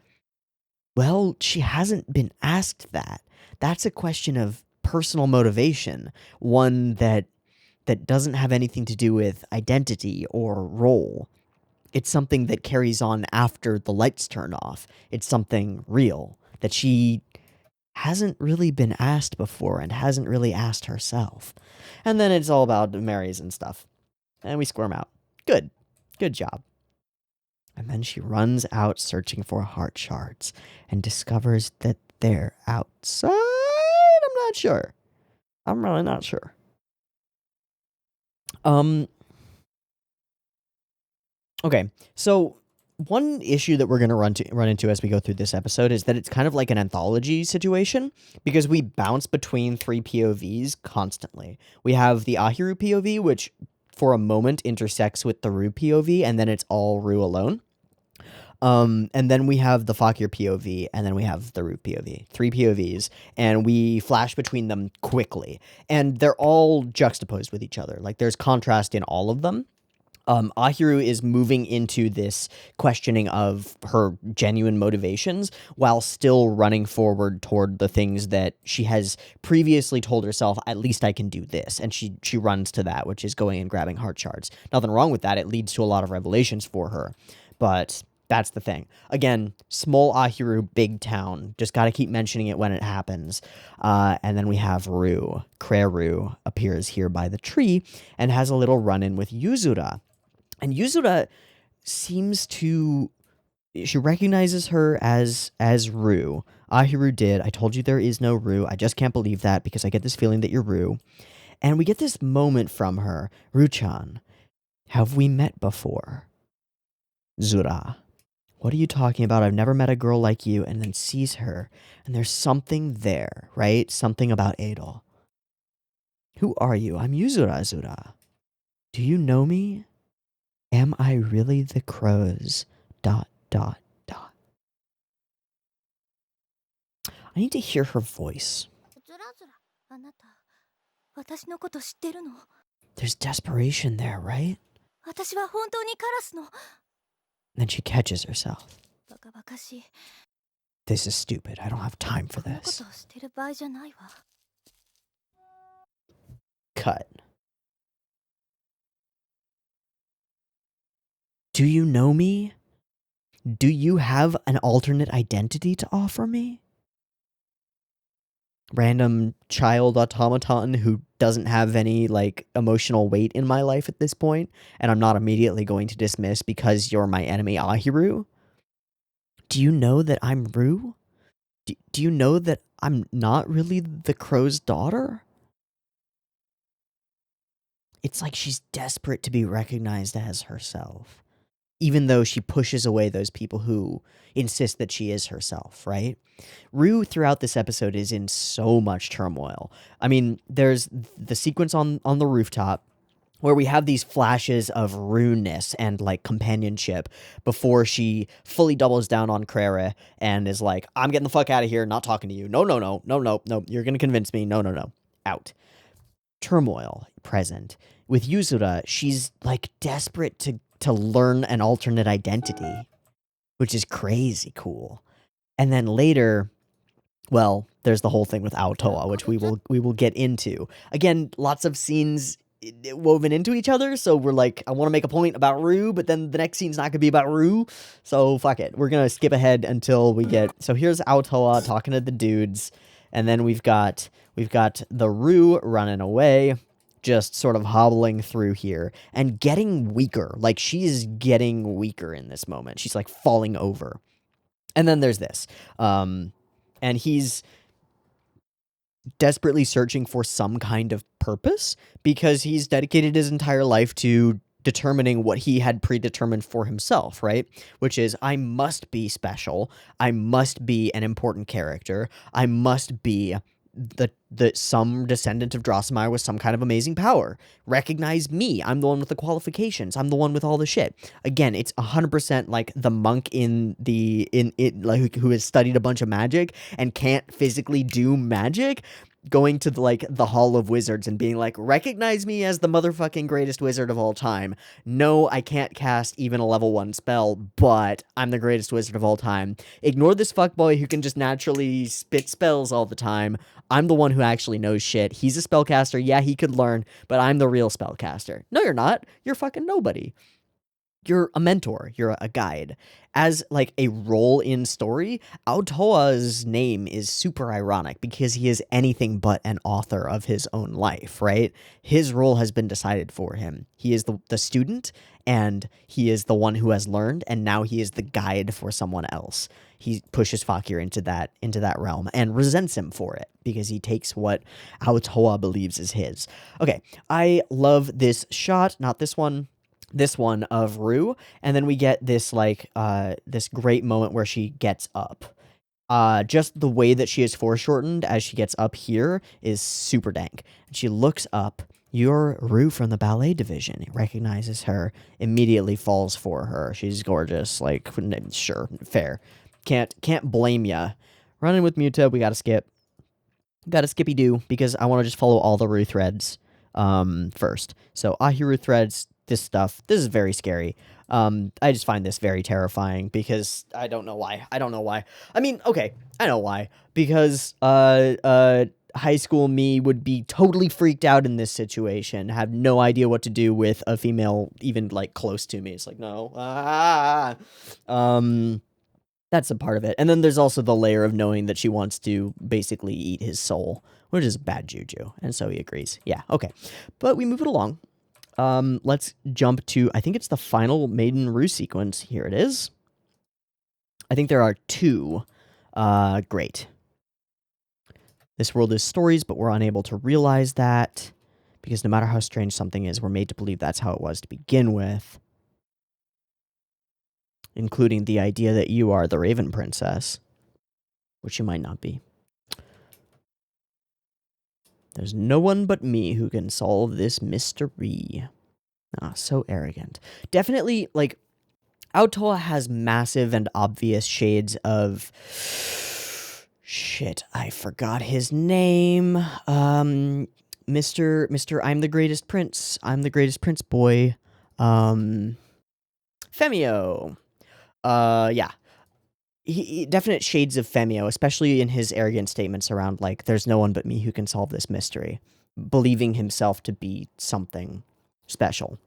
Well, she hasn't been asked that. That's a question of personal motivation, one that doesn't have anything to do with identity or role. It's something that carries on after the lights turn off. It's something real that she hasn't really been asked before and hasn't really asked herself. And then it's all about Marys and stuff. And we squirm out. Good. Good job. And then she runs out searching for heart shards and discovers that they're outside. I'm not sure. I'm really not sure. Okay, so one issue that we're going to run into as we go through this episode is that it's kind of like an anthology situation because we bounce between three POVs constantly. We have the Ahiru POV, which for a moment intersects with the Ru POV, and then it's all Ru alone. And then we have the Fakir POV, and then we have the Ru POV. 3 POVs, and we flash between them quickly. And they're all juxtaposed with each other. Like, there's contrast in all of them. Ahiru is moving into this questioning of her genuine motivations while still running forward toward the things that she has previously told herself, at least I can do this. And she runs to that, which is going and grabbing heart shards. Nothing wrong with that. It leads to a lot of revelations for her. But that's the thing. Again, small Ahiru, big town. Just got to keep mentioning it when it happens. And then we have Ru. Ru appears here by the tree and has a little run-in with Yuzura. And Yuzura seems to... She recognizes her as Ru. Ahiru did. I told you there is no Ru. I just can't believe that because I get this feeling that you're Ru. And we get this moment from her. Ru-chan, have we met before? Zura, what are you talking about? I've never met a girl like you. And then sees her. And there's something there, right? Something about Adol. Who are you? I'm Yuzura, Zura. Do you know me? Am I really the crows? ... I need to hear her voice. There's desperation there, right? Then she catches herself. This is stupid. I don't have time for this. Cut. Do you know me? Do you have an alternate identity to offer me? Random child automaton who doesn't have any, like, emotional weight in my life at this point, and I'm not immediately going to dismiss because you're my enemy, Ahiru? Do you know that I'm Rue? Do you know that I'm not really the crow's daughter? It's like she's desperate to be recognized as herself, even though she pushes away those people who insist that she is herself, right? Rue throughout this episode is in so much turmoil. I mean, there's the sequence on the rooftop where we have these flashes of Rue-ness and, like, companionship before she fully doubles down on Crere and is like, I'm getting the fuck out of here, not talking to you. No, no, no, no, no, no, you're gonna convince me. No, no, no. Out. Turmoil present. With Yuzura, she's, like, desperate to learn an alternate identity, which is crazy cool. And then later, well, there's the whole thing with Aotoa, which we will get into. Again, lots of scenes woven into each other, so we're like, I want to make a point about Rue, but then the next scene's not gonna be about Rue, so fuck it. We're gonna skip ahead until we get. So here's Aotoa talking to the dudes, and then we've got the Rue running away, just sort of hobbling through here and getting weaker. Like, she is getting weaker in this moment. She's like falling over. And then there's this. And he's desperately searching for some kind of purpose because he's dedicated his entire life to determining what he had predetermined for himself, right? Which is, I must be special. I must be an important character. I must be the some descendant of Drosselmeyer with some kind of amazing power. Recognize me. I'm the one with the qualifications. I'm the one with all the shit. Again, it's 100% like the monk in like, who has studied a bunch of magic and can't physically do magic, going to the Hall of Wizards and being like, recognize me as the motherfucking greatest wizard of all time. No, I can't cast even a level 1 spell, but I'm the greatest wizard of all time. Ignore this fuckboy who can just naturally spit spells all the time. I'm the one who actually knows shit. He's a spellcaster. Yeah, he could learn, but I'm the real spellcaster. No, you're not. You're fucking nobody. You're a mentor. You're a guide. As, like, a role in story, Aotoa's name is super ironic because he is anything but an author of his own life, right? His role has been decided for him. He is the student, and he is the one who has learned, and now he is the guide for someone else. He pushes Fakir into that realm and resents him for it because he takes what Aotoa believes is his. Okay, I love this shot, not this one of Rue, and then we get this, like, this great moment where she gets up. Just the way that she is foreshortened as she gets up here is super dank. And she looks up. You're Rue from the ballet division. It recognizes her, immediately falls for her. She's gorgeous. Like, sure, fair. Can't blame ya. Running with Muta, we gotta skip. Gotta skippy do because I want to just follow all the Rue threads first. So Ahiru threads, this is very scary. I just find this very terrifying because I don't know why. I mean, okay, I know why. Because high school me would be totally freaked out in this situation, have no idea what to do with a female even, like, close to me. It's like, no. That's a part of it. And then there's also the layer of knowing that she wants to basically eat his soul, which is bad juju. And so he agrees. Yeah, okay. But we move it along. Let's jump to, I think it's the final Maiden Rue sequence. Here it is. I think there are 2. Great. This world is stories, but we're unable to realize that because no matter how strange something is, we're made to believe that's how it was to begin with. Including the idea that you are the Raven Princess, which you might not be. There's no one but me who can solve this mystery. Ah, so arrogant. Definitely, like, Aotoa has massive and obvious shades of... Shit, I forgot his name. Mr. I'm the greatest prince. I'm the greatest prince boy. Femio. Yeah. He definite shades of Femio, especially in his arrogant statements around, like, there's no one but me who can solve this mystery. Believing himself to be something special.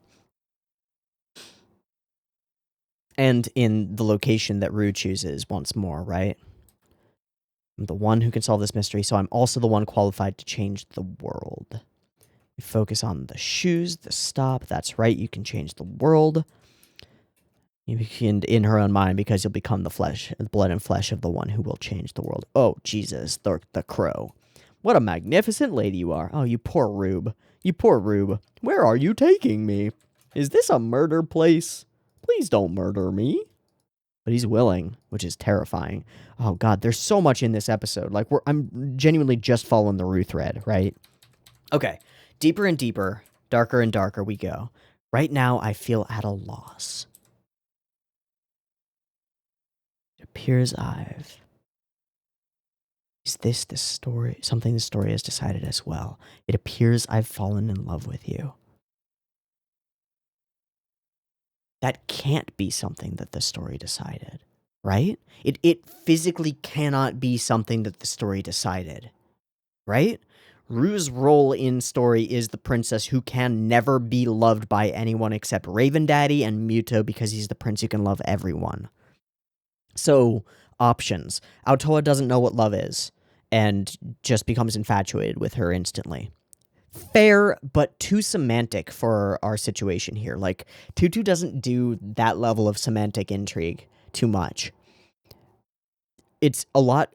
And in the location that Rue chooses once more, right? I'm the one who can solve this mystery, so I'm also the one qualified to change the world. You focus on the shoes, the stop. That's right, you can change the world. You can, in her own mind, because you'll become the blood and flesh of the one who will change the world. Oh, Jesus, the crow. What a magnificent lady you are. Oh, you poor Rube. You poor Rube. Where are you taking me? Is this a murder place? Please don't murder me. But he's willing, which is terrifying. Oh, God, there's so much in this episode. Like, I'm genuinely just following the Rue thread, right? Okay, deeper and deeper, darker and darker we go. Right now, I feel at a loss. It appears Is this the story? Something the story has decided as well. It appears I've fallen in love with you. That can't be something that the story decided, right? It physically cannot be something that the story decided, right? Rue's role in story is the princess who can never be loved by anyone except Raven Daddy and Muto because he's the prince who can love everyone. So, options. Aotoa doesn't know what love is and just becomes infatuated with her instantly. Fair, but too semantic for our situation here. Like, Tutu doesn't do that level of semantic intrigue too much. It's a lot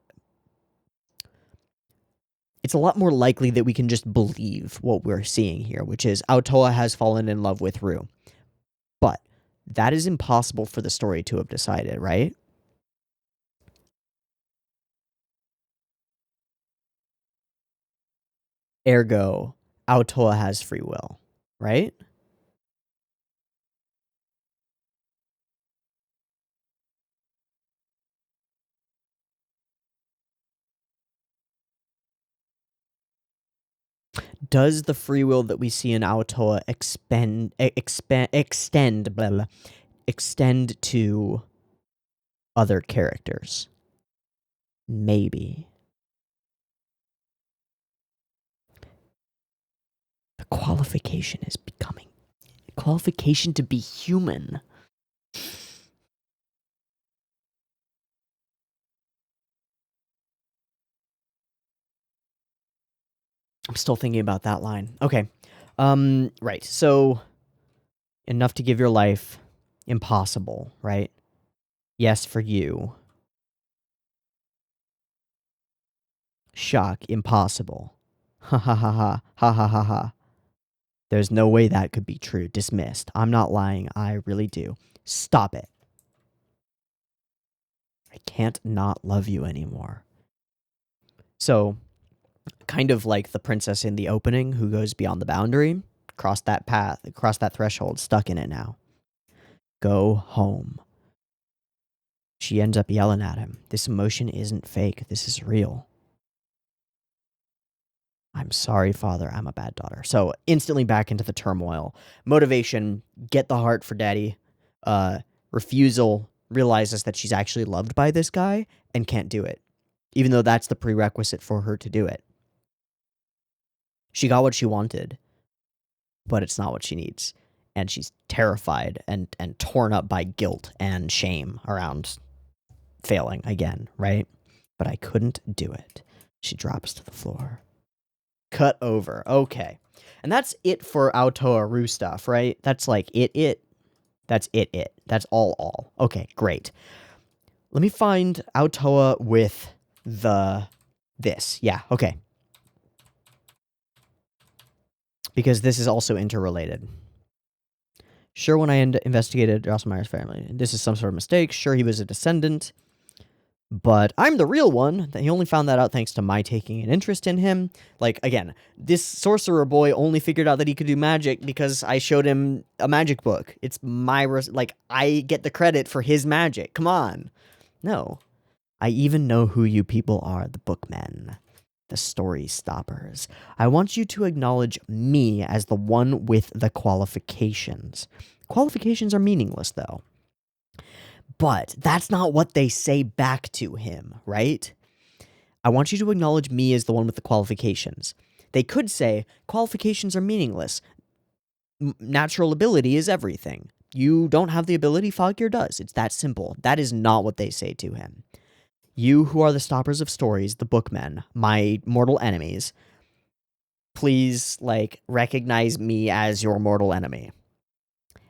more likely that we can just believe what we're seeing here, which is Aotoa has fallen in love with Rue. But that is impossible for the story to have decided, right? Ergo, Aotoa has free will, right? Does the free will that we see in Aotoa extend to other characters? Maybe. The qualification is becoming. Qualification to be human. I'm still thinking about that line. Okay. Right. So, enough to give your life. Impossible, right? Yes, for you. Shock. Impossible. Ha ha ha ha. Ha ha ha ha. There's no way that could be true. Dismissed. I'm not lying. I really do. Stop it. I can't not love you anymore. So, kind of like the princess in the opening who goes beyond the boundary, cross that path, cross that threshold, stuck in it now. Go home. She ends up yelling at him. This emotion isn't fake. This is real. I'm sorry, father. I'm a bad daughter. So instantly back into the turmoil. Motivation, get the heart for daddy. Refusal, realizes that she's actually loved by this guy and can't do it. Even though that's the prerequisite for her to do it. She got what she wanted, but it's not what she needs. And she's terrified and torn up by guilt and shame around failing again, right? But I couldn't do it. She drops to the floor. Cut over. Okay. And that's it for Aotoa Rue stuff, right? That's like it. That's it. That's all. Okay, great. Let me find Aotoa with this. Yeah, okay. Because this is also interrelated. Sure, when I investigated Drosselmeyer's family, this is some sort of mistake. Sure, he was a descendant. But I'm the real one. He only found that out thanks to my taking an interest in him. Like, again, this sorcerer boy only figured out that he could do magic because I showed him a magic book. It's I get the credit for his magic. Come on. No. I even know who you people are, the bookmen. The story stoppers. I want you to acknowledge me as the one with the qualifications. Qualifications are meaningless, though. But that's not what they say back to him, right? I want you to acknowledge me as the one with the qualifications. They could say, qualifications are meaningless. Natural ability is everything. You don't have the ability, Fagir does. It's that simple. That is not what they say to him. You who are the stoppers of stories, the bookmen, my mortal enemies, please, like, recognize me as your mortal enemy.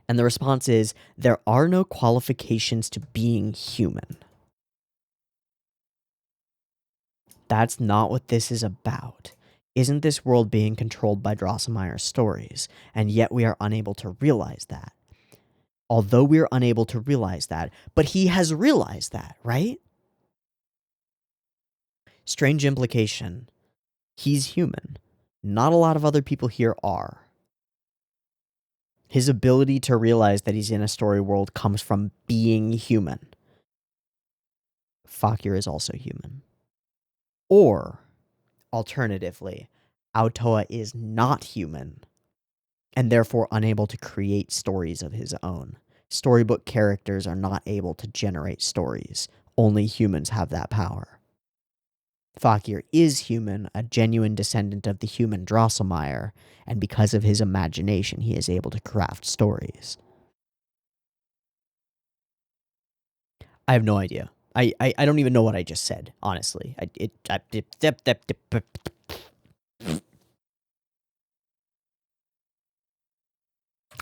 And the response is, there are no qualifications to being human. That's not what this is about. Isn't this world being controlled by Drosselmeyer's stories? And yet we are unable to realize that. Although we are unable to realize that, but he has realized that, right? Strange implication. He's human. Not a lot of other people here are. His ability to realize that he's in a story world comes from being human. Fakir is also human. Or, alternatively, Aotoa is not human, and therefore unable to create stories of his own. Storybook characters are not able to generate stories. Only humans have that power. Fakir is human, a genuine descendant of the human Drosselmeyer, and because of his imagination, he is able to craft stories. I have no idea. I don't even know what I just said, honestly.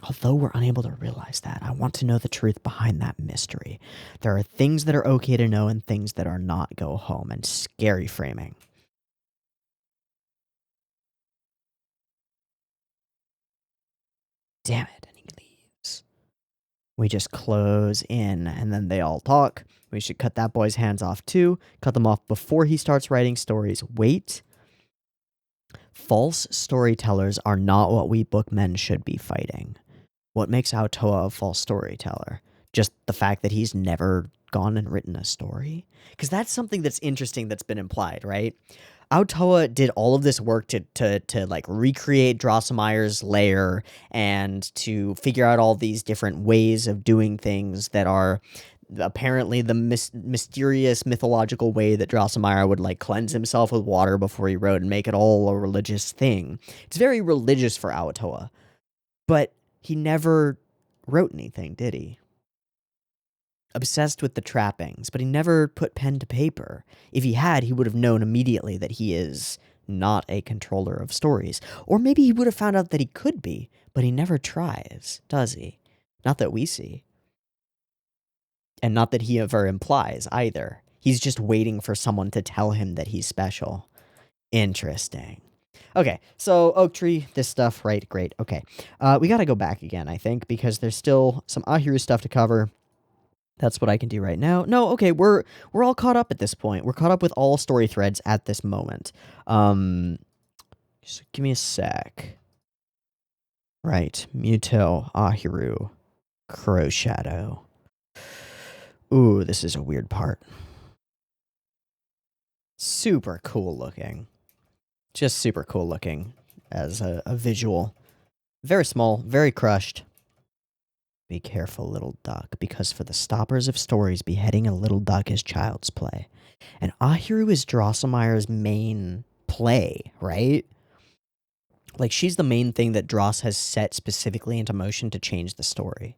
Although we're unable to realize that, I want to know the truth behind that mystery. There are things that are okay to know and things that are not. Go home, and scary framing. Damn it, and he leaves. We just close in, and then they all talk. We should cut that boy's hands off too. Cut them off before he starts writing stories. Wait. False storytellers are not what we bookmen should be fighting. What makes Aotoa a false storyteller? Just the fact that he's never gone and written a story? Because that's something that's interesting that's been implied, right? Aotoa did all of this work to like recreate Drosselmeyer's lair and to figure out all these different ways of doing things that are apparently the mysterious mythological way that Drosselmeyer would like cleanse himself with water before he wrote and make it all a religious thing. It's very religious for Aotoa, but he never wrote anything, did he? Obsessed with the trappings, but he never put pen to paper. If he had, he would have known immediately that he is not a controller of stories. Or maybe he would have found out that he could be, but he never tries, does he? Not that we see. And not that he ever implies either. He's just waiting for someone to tell him that he's special. Interesting. Okay, so Oak Tree, this stuff, right? Great. Okay, we gotta go back again, I think, because there's still some Ahiru stuff to cover. That's what I can do right now. No, okay, we're all caught up at this point. We're caught up with all story threads at this moment. Just give me a sec. Right, Muto, Ahiru, Crow Shadow. Ooh, this is a weird part. Super cool looking. Just super cool looking as a visual. Very small, very crushed. Be careful, little duck, because for the stoppers of stories, beheading a little duck is child's play. And Ahiru is Drosselmeyer's main play, right? Like, she's the main thing that Dross has set specifically into motion to change the story.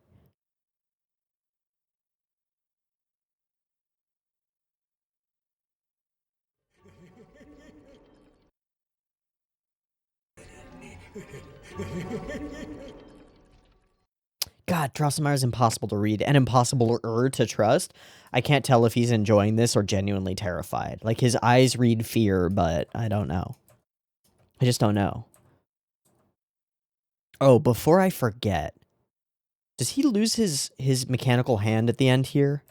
God, Drosselmeyer is impossible to read and impossible to trust. I can't tell if he's enjoying this or genuinely terrified. Like, his eyes read fear, but I don't know. I just don't know. Oh, before I forget, does he lose his mechanical hand at the end here?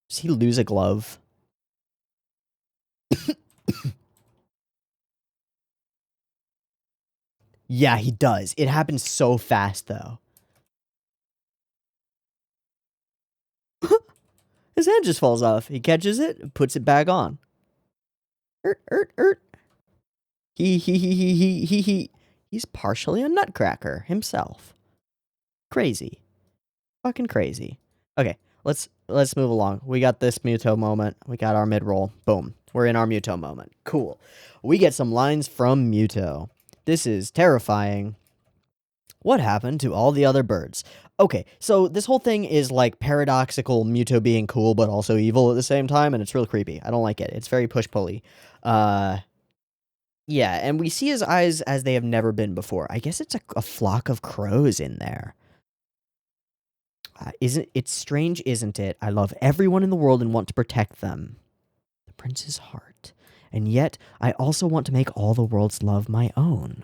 Does he lose a glove? Yeah, he does. It happens so fast, though. His hand just falls off. He catches it, puts it back on. He's partially a nutcracker himself. Crazy. Fucking crazy. Okay, let's move along. We got this Muto moment. We got our mid-roll. Boom. We're in our Muto moment. Cool. We get some lines from Muto. This is terrifying. What happened to all the other birds? Okay, so this whole thing is like paradoxical Muto being cool but also evil at the same time, and it's real creepy. I don't like it. It's very push-pully. Yeah, and we see his eyes as they have never been before. I guess it's a flock of crows in there. Isn't it's strange, isn't it? I love everyone in the world and want to protect them. The prince's heart. And yet, I also want to make all the world's love my own.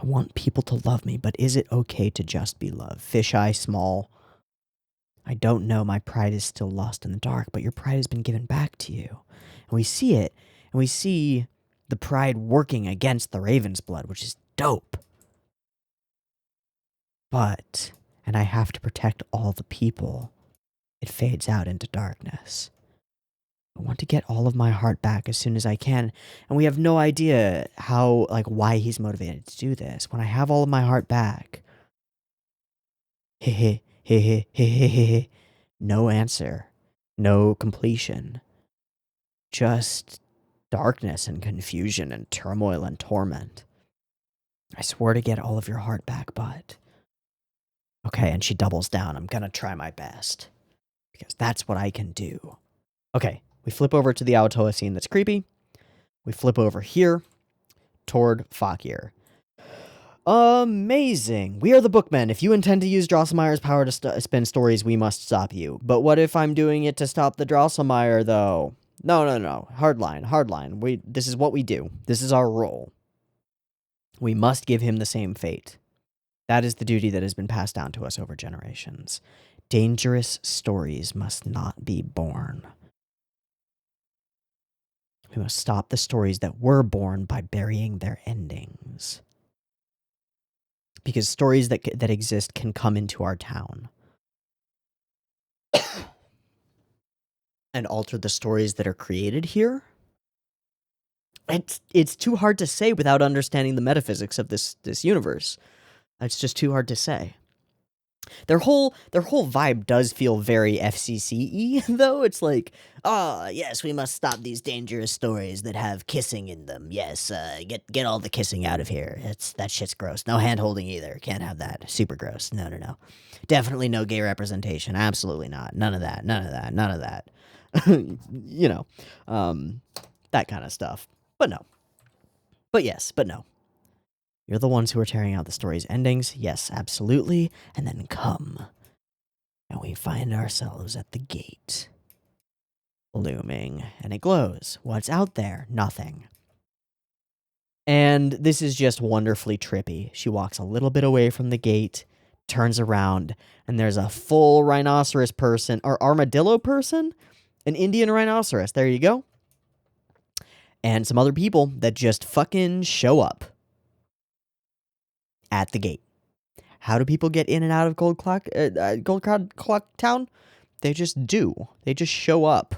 I want people to love me, but is it okay to just be loved? Fisheye small. I don't know, my pride is still lost in the dark, but your pride has been given back to you. And we see it, and we see the pride working against the Raven's blood, which is dope. But, and I have to protect all the people, it fades out into darkness. I want to get all of my heart back as soon as I can, and we have no idea how, like, why he's motivated to do this. When I have all of my heart back, heh. No answer, no completion, just darkness and confusion and turmoil and torment. I swore to get all of your heart back, but... Okay, and she doubles down. I'm gonna try my best, because that's what I can do. Okay, we flip over to the Aotoa scene that's creepy. We flip over here toward Fakir. Amazing. We are the bookmen. If you intend to use Drosselmeyer's power to spin stories, we must stop you. But what if I'm doing it to stop the Drosselmeyer, though? No. Hardline. This is what we do. This is our role. We must give him the same fate. That is the duty that has been passed down to us over generations. Dangerous stories must not be born. We must stop the stories that were born by burying their endings. Because stories that exist can come into our town and alter the stories that are created here. It's too hard to say without understanding the metaphysics of this universe. It's just too hard to say. Their whole vibe does feel very FCC-y, though. It's like, oh, yes, we must stop these dangerous stories that have kissing in them. Yes, get all the kissing out of here. That shit's gross. No hand-holding either. Can't have that. Super gross. No. Definitely no gay representation. Absolutely not. None of that. You know, that kind of stuff. But no. But yes, but no. You're the ones who are tearing out the story's endings. Yes, absolutely. And then come. And we find ourselves at the gate. Looming. And it glows. What's out there? Nothing. And this is just wonderfully trippy. She walks a little bit away from the gate, turns around, and there's a full rhinoceros person, or armadillo person? An Indian rhinoceros. There you go. And some other people that just fucking show up. At the gate. How do people get in and out of Gold Clock Town? They just do. They just show up.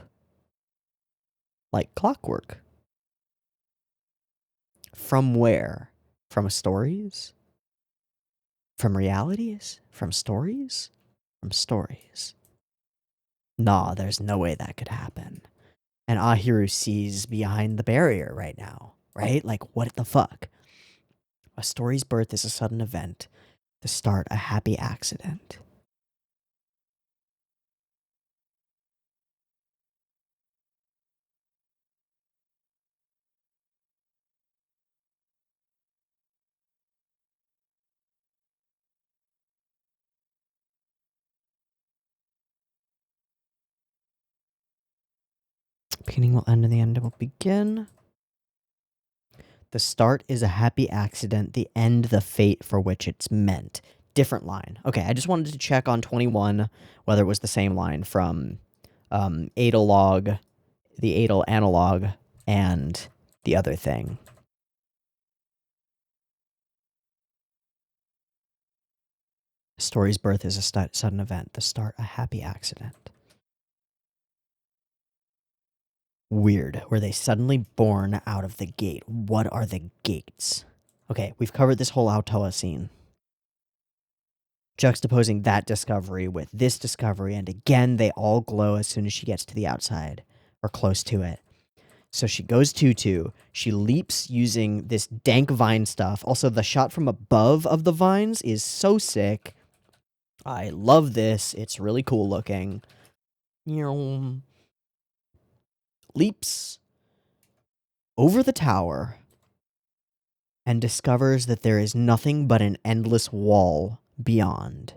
Like clockwork. From where? From stories? From realities? From stories? From stories. Nah, there's no way that could happen. And Ahiru sees behind the barrier right now. Right? Like, what the fuck? A story's birth is a sudden event to start a happy accident. Beginning will end and the end will begin. The start is a happy accident, the end the fate for which it's meant. Different line. Okay, I just wanted to check on 21 whether it was the same line from Adalog, the Adal analog, and the other thing. Story's birth is a sudden event, the start a happy accident. Weird. Were they suddenly born out of the gate? What are the gates? Okay, we've covered this whole Aotoa scene. Juxtaposing that discovery with this discovery, and again, they all glow as soon as she gets to the outside, or close to it. So she goes Tutu. She leaps using this dank vine stuff. Also, the shot from above of the vines is so sick. I love this. It's really cool looking. Leaps over the tower and discovers that there is nothing but an endless wall beyond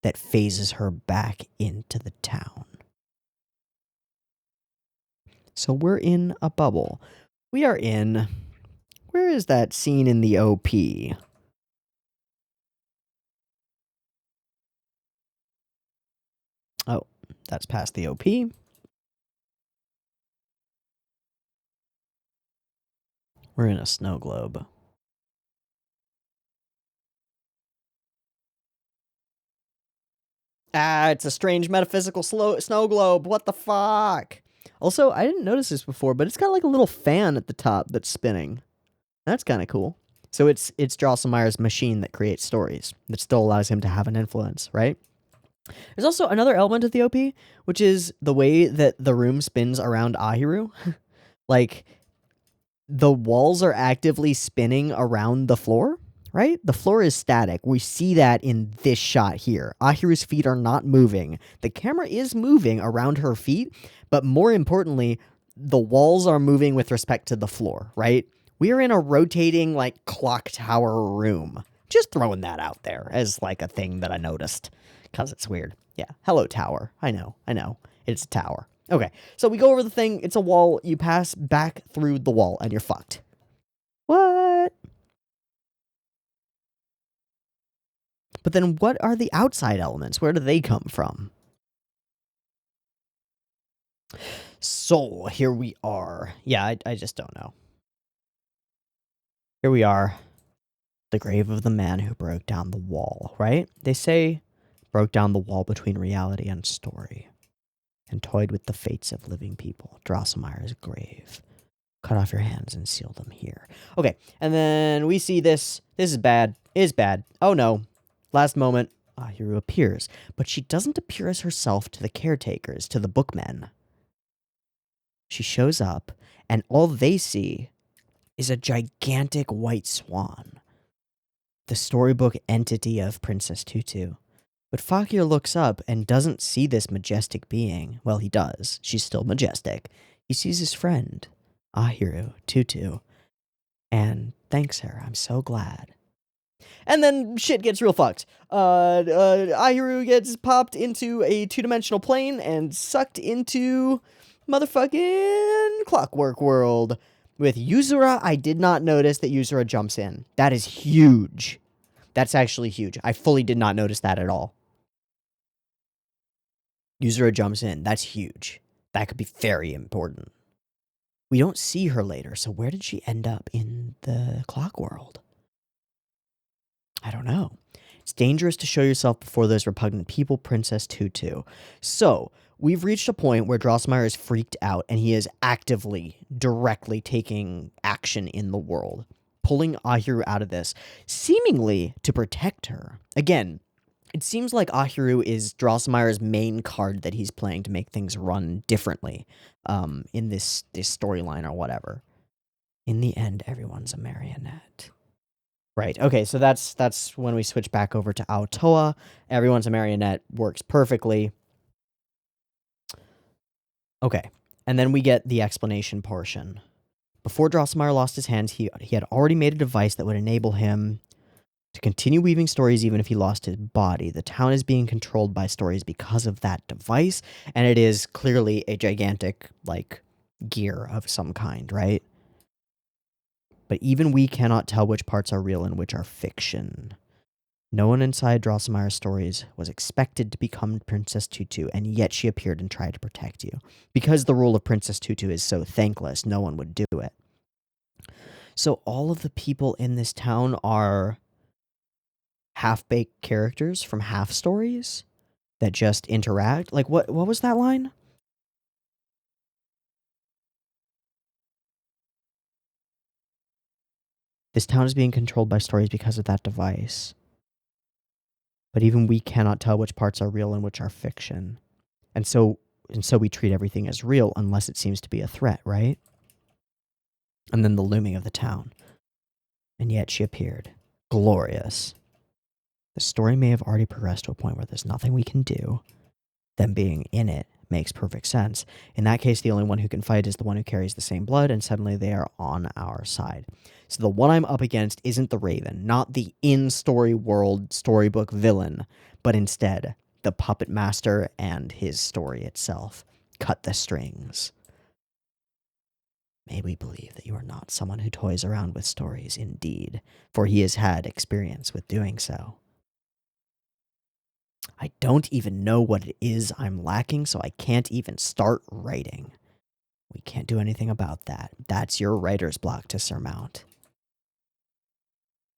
that phases her back into the town. So we're in a bubble. We are in... Where is that scene in the OP? Oh, that's past the OP. We're in a snow globe. Ah, it's a strange metaphysical snow globe. What the fuck? Also, I didn't notice this before, but it's got like a little fan at the top that's spinning. That's kind of cool. So it's Drosselmeyer's machine that creates stories that still allows him to have an influence, right? There's also another element of the OP, which is the way that the room spins around Ahiru. Like, the walls are actively spinning around the floor, right? The floor is static. We see that in this shot here. Ahiru's feet are not moving. The camera is moving around her feet, but more importantly, the walls are moving with respect to the floor, right? We are in a rotating, like, clock tower room. Just throwing that out there as, like, a thing that I noticed, because it's weird. Yeah, hello, tower. I know. It's a tower. Okay, so we go over the thing. It's a wall. You pass back through the wall, and you're fucked. What? But then what are the outside elements? Where do they come from? So, here we are. Yeah, I just don't know. Here we are. The grave of the man who broke down the wall, right? They say, broke down the wall between reality and story, and toyed with the fates of living people. Drosselmeyer's grave. Cut off your hands and seal them here. Okay, and then we see this. This is bad. Is bad. Oh no. Last moment, Ahiru appears, but she doesn't appear as herself to the caretakers, to the bookmen. She shows up, and all they see is a gigantic white swan, the storybook entity of Princess Tutu. But Fakir looks up and doesn't see this majestic being. Well, he does. She's still majestic. He sees his friend, Ahiru, Tutu, and thanks her. I'm so glad. And then shit gets real fucked. Ahiru gets popped into a two-dimensional plane and sucked into motherfucking Clockwork World. With Yuzura, I did not notice that Yuzura jumps in. That is huge. That's actually huge. I fully did not notice that at all. Yuzura jumps in. That's huge. That could be very important. We don't see her later, so where did she end up in the clock world? I don't know. It's dangerous to show yourself before those repugnant people, Princess Tutu. So, we've reached a point where Drosselmeyer is freaked out, and he is actively, directly taking action in the world, pulling Ahiru out of this, seemingly to protect her. Again, it seems like Ahiru is Drosselmeyer's main card that he's playing to make things run differently in this storyline or whatever. In the end, everyone's a marionette. Right, okay, so that's when we switch back over to Aotoa. Everyone's a marionette, works perfectly. Okay, and then we get the explanation portion. Before Drosselmeyer lost his hands, he had already made a device that would enable him to continue weaving stories even if he lost his body. The town is being controlled by stories because of that device, and it is clearly a gigantic, like, gear of some kind, right? But even we cannot tell which parts are real and which are fiction. No one inside Drosselmeyer's stories was expected to become Princess Tutu, and yet she appeared and tried to protect you. Because the rule of Princess Tutu is so thankless, no one would do it. So all of the people in this town are half-baked characters from half stories that just interact. Like, what was that line? This town is being controlled by stories because of that device. But even we cannot tell which parts are real and which are fiction. And so we treat everything as real unless it seems to be a threat, right? And then the looming of the town. And yet she appeared. Glorious. The story may have already progressed to a point where there's nothing we can do. Them being in it makes perfect sense. In that case, the only one who can fight is the one who carries the same blood, and suddenly they are on our side. So the one I'm up against isn't the Raven, not the in-story world storybook villain, but instead the puppet master and his story itself. Cut the strings. May we believe that you are not someone who toys around with stories, indeed, for he has had experience with doing so. I don't even know what it is I'm lacking, so I can't even start writing. We can't do anything about that. That's your writer's block to surmount.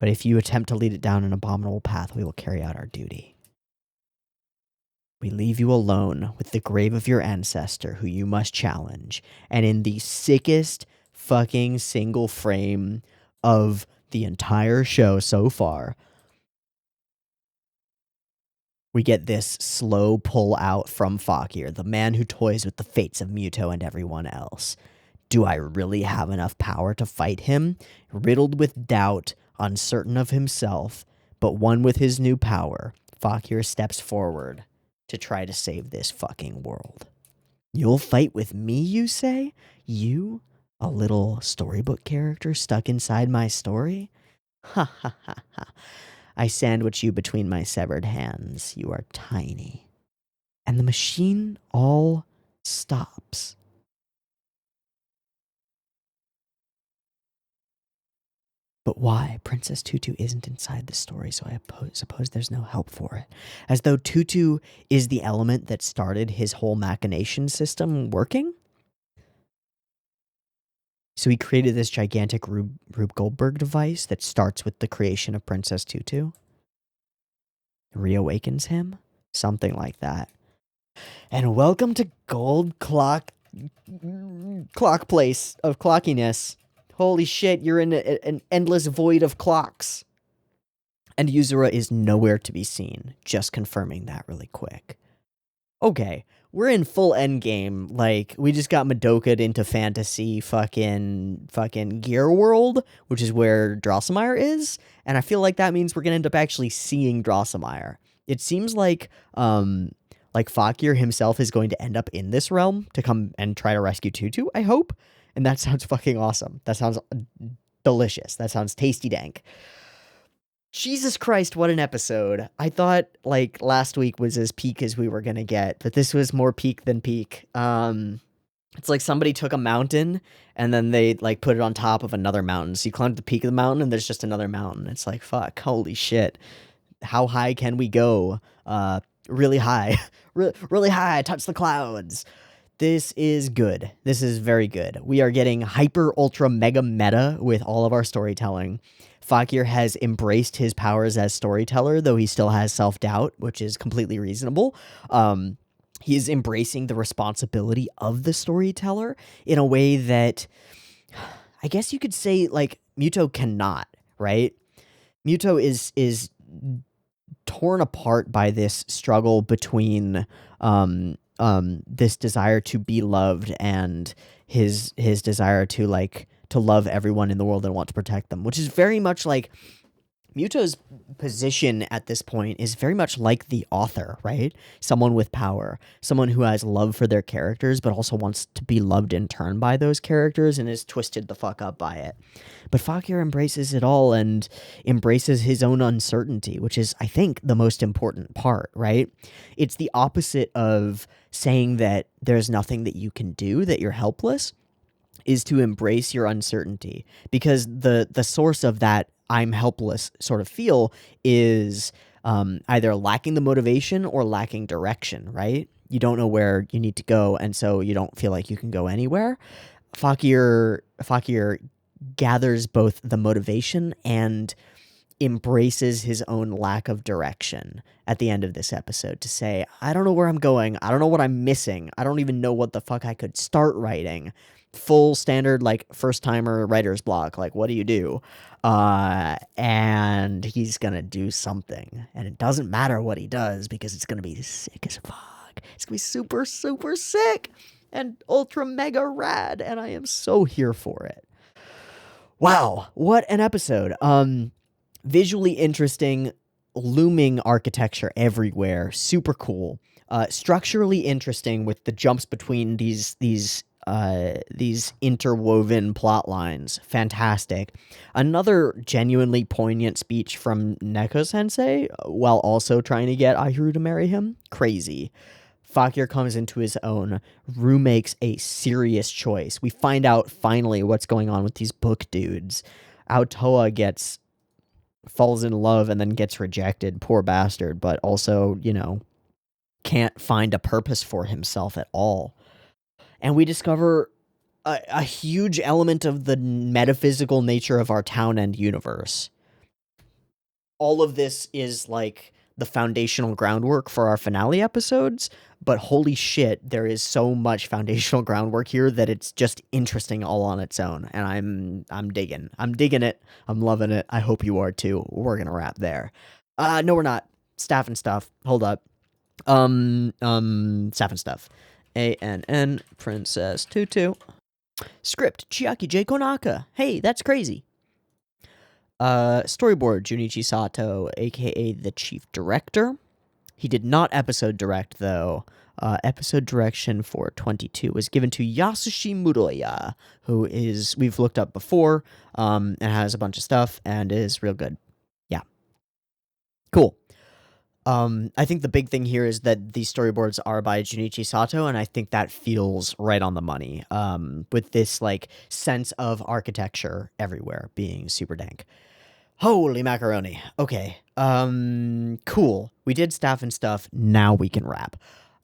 But if you attempt to lead it down an abominable path, we will carry out our duty. We leave you alone with the grave of your ancestor, who you must challenge, and in the sickest fucking single frame of the entire show so far, we get this slow pull out from Fakir, the man who toys with the fates of Muto and everyone else. Do I really have enough power to fight him? Riddled with doubt, uncertain of himself, but one with his new power, Fakir steps forward to try to save this fucking world. You'll fight with me, you say? You? A little storybook character stuck inside my story? Ha ha ha ha. I sandwich you between my severed hands. You are tiny. And the machine all stops. But why? Princess Tutu isn't inside the story, so I suppose there's no help for it. As though Tutu is the element that started his whole machination system working? So he created this gigantic Rube Goldberg device that starts with the creation of Princess Tutu? Reawakens him? Something like that. And welcome to Gold Clock Place of clockiness. Holy shit, you're in an endless void of clocks. And Yuzura is nowhere to be seen. Just confirming that really quick. Okay, we're in full endgame. Like, we just got Madoka'd into fantasy fucking Gear World, which is where Drosselmeyer is. And I feel like that means we're gonna end up actually seeing Drosselmeyer. It seems like Fakir himself is going to end up in this realm to come and try to rescue Tutu, I hope. And that sounds fucking awesome. That sounds delicious. That sounds tasty dank. Jesus Christ, what an episode. I thought, like, last week was as peak as we were gonna get, but this was more peak than peak. It's like somebody took a mountain, and then they, like, put it on top of another mountain. So you climb to the peak of the mountain, and there's just another mountain. It's like, fuck, holy shit. How high can we go? Really high. Really high, touch the clouds. This is good. This is very good. We are getting hyper, ultra, mega meta with all of our storytelling. Fakir has embraced his powers as storyteller, though he still has self-doubt, which is completely reasonable. He is embracing the responsibility of the storyteller in a way that I guess you could say, like, Muto cannot, right? Muto is torn apart by this struggle between this desire to be loved and his desire to love everyone in the world and want to protect them, which is very much like Muto's position at this point is very much like the author, right? Someone with power, someone who has love for their characters, but also wants to be loved in turn by those characters and is twisted the fuck up by it. But Fakir embraces it all and embraces his own uncertainty, which is, I think, the most important part, right? It's the opposite of saying that there's nothing that you can do, that you're helpless, is to embrace your uncertainty. Because the source of that I'm helpless sort of feel is either lacking the motivation or lacking direction, right? You don't know where you need to go, and so you don't feel like you can go anywhere. Fakir gathers both the motivation and embraces his own lack of direction at the end of this episode to say, I don't know where I'm going. I don't know what I'm missing. I don't even know what the fuck I could start writing. Full standard, like, first-timer writer's block. Like, what do you do? And he's gonna do something. And it doesn't matter what he does because it's gonna be sick as fuck. It's gonna be super, super sick and ultra mega rad. And I am so here for it. Wow, what an episode. Visually interesting, looming architecture everywhere, super cool. Structurally interesting with the jumps between these interwoven plot lines. Fantastic. Another genuinely poignant speech from Neko Sensei while also trying to get Ahiru to marry him. Crazy. Fakir comes into his own. Rue makes a serious choice. We find out finally what's going on with these book dudes. Aotoa falls in love and then gets rejected. Poor bastard, but also, can't find a purpose for himself at all. And we discover a huge element of the metaphysical nature of our town and universe. All of this is like the foundational groundwork for our finale episodes, but holy shit, there is so much foundational groundwork here that it's just interesting all on its own, and I'm digging it. I'm loving it. I hope you are too. We're gonna wrap there. No, we're not. Staff and stuff. Hold up. Staff and stuff. ANN Princess Tutu. Script Chiaki J Konaka. Hey, that's crazy. Storyboard Junichi Sato, aka the chief director. He did not episode direct though. Episode direction for 22 was given to Yasushi Muroya, who is we've looked up before, and has a bunch of stuff and is real good. Yeah. Cool. I think the big thing here is that these storyboards are by Junichi Sato, and I think that feels right on the money. With this like sense of architecture everywhere being super dank. Holy macaroni. Okay. Cool. We did staff and stuff. Now we can wrap.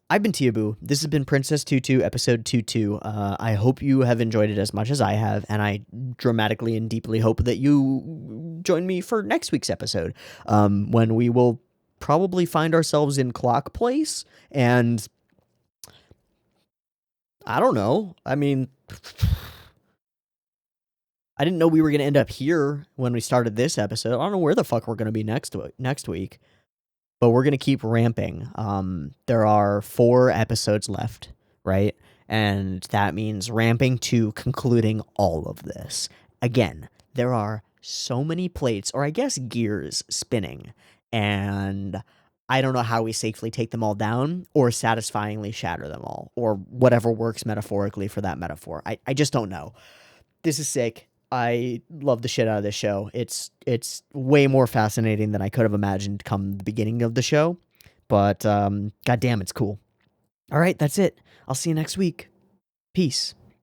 I've been Teeaboo. This has been Princess Tutu, episode 22. I hope you have enjoyed it as much as I have, and I dramatically and deeply hope that you join me for next week's episode, when we will probably find ourselves in Clock Place, and I don't know. I mean, I didn't know we were going to end up here when we started this episode. I don't know where the fuck we're going to be next week, but we're going to keep ramping. There are 4 episodes left, right? And that means ramping to concluding all of this. Again, there are so many plates, or I guess gears, spinning, and I don't know how we safely take them all down or satisfyingly shatter them all, or whatever works metaphorically for that metaphor. I just don't know. This is sick. I love the shit out of this show. It's way more fascinating than I could have imagined come the beginning of the show, but goddamn, it's cool. All right, that's it. I'll see you next week. Peace.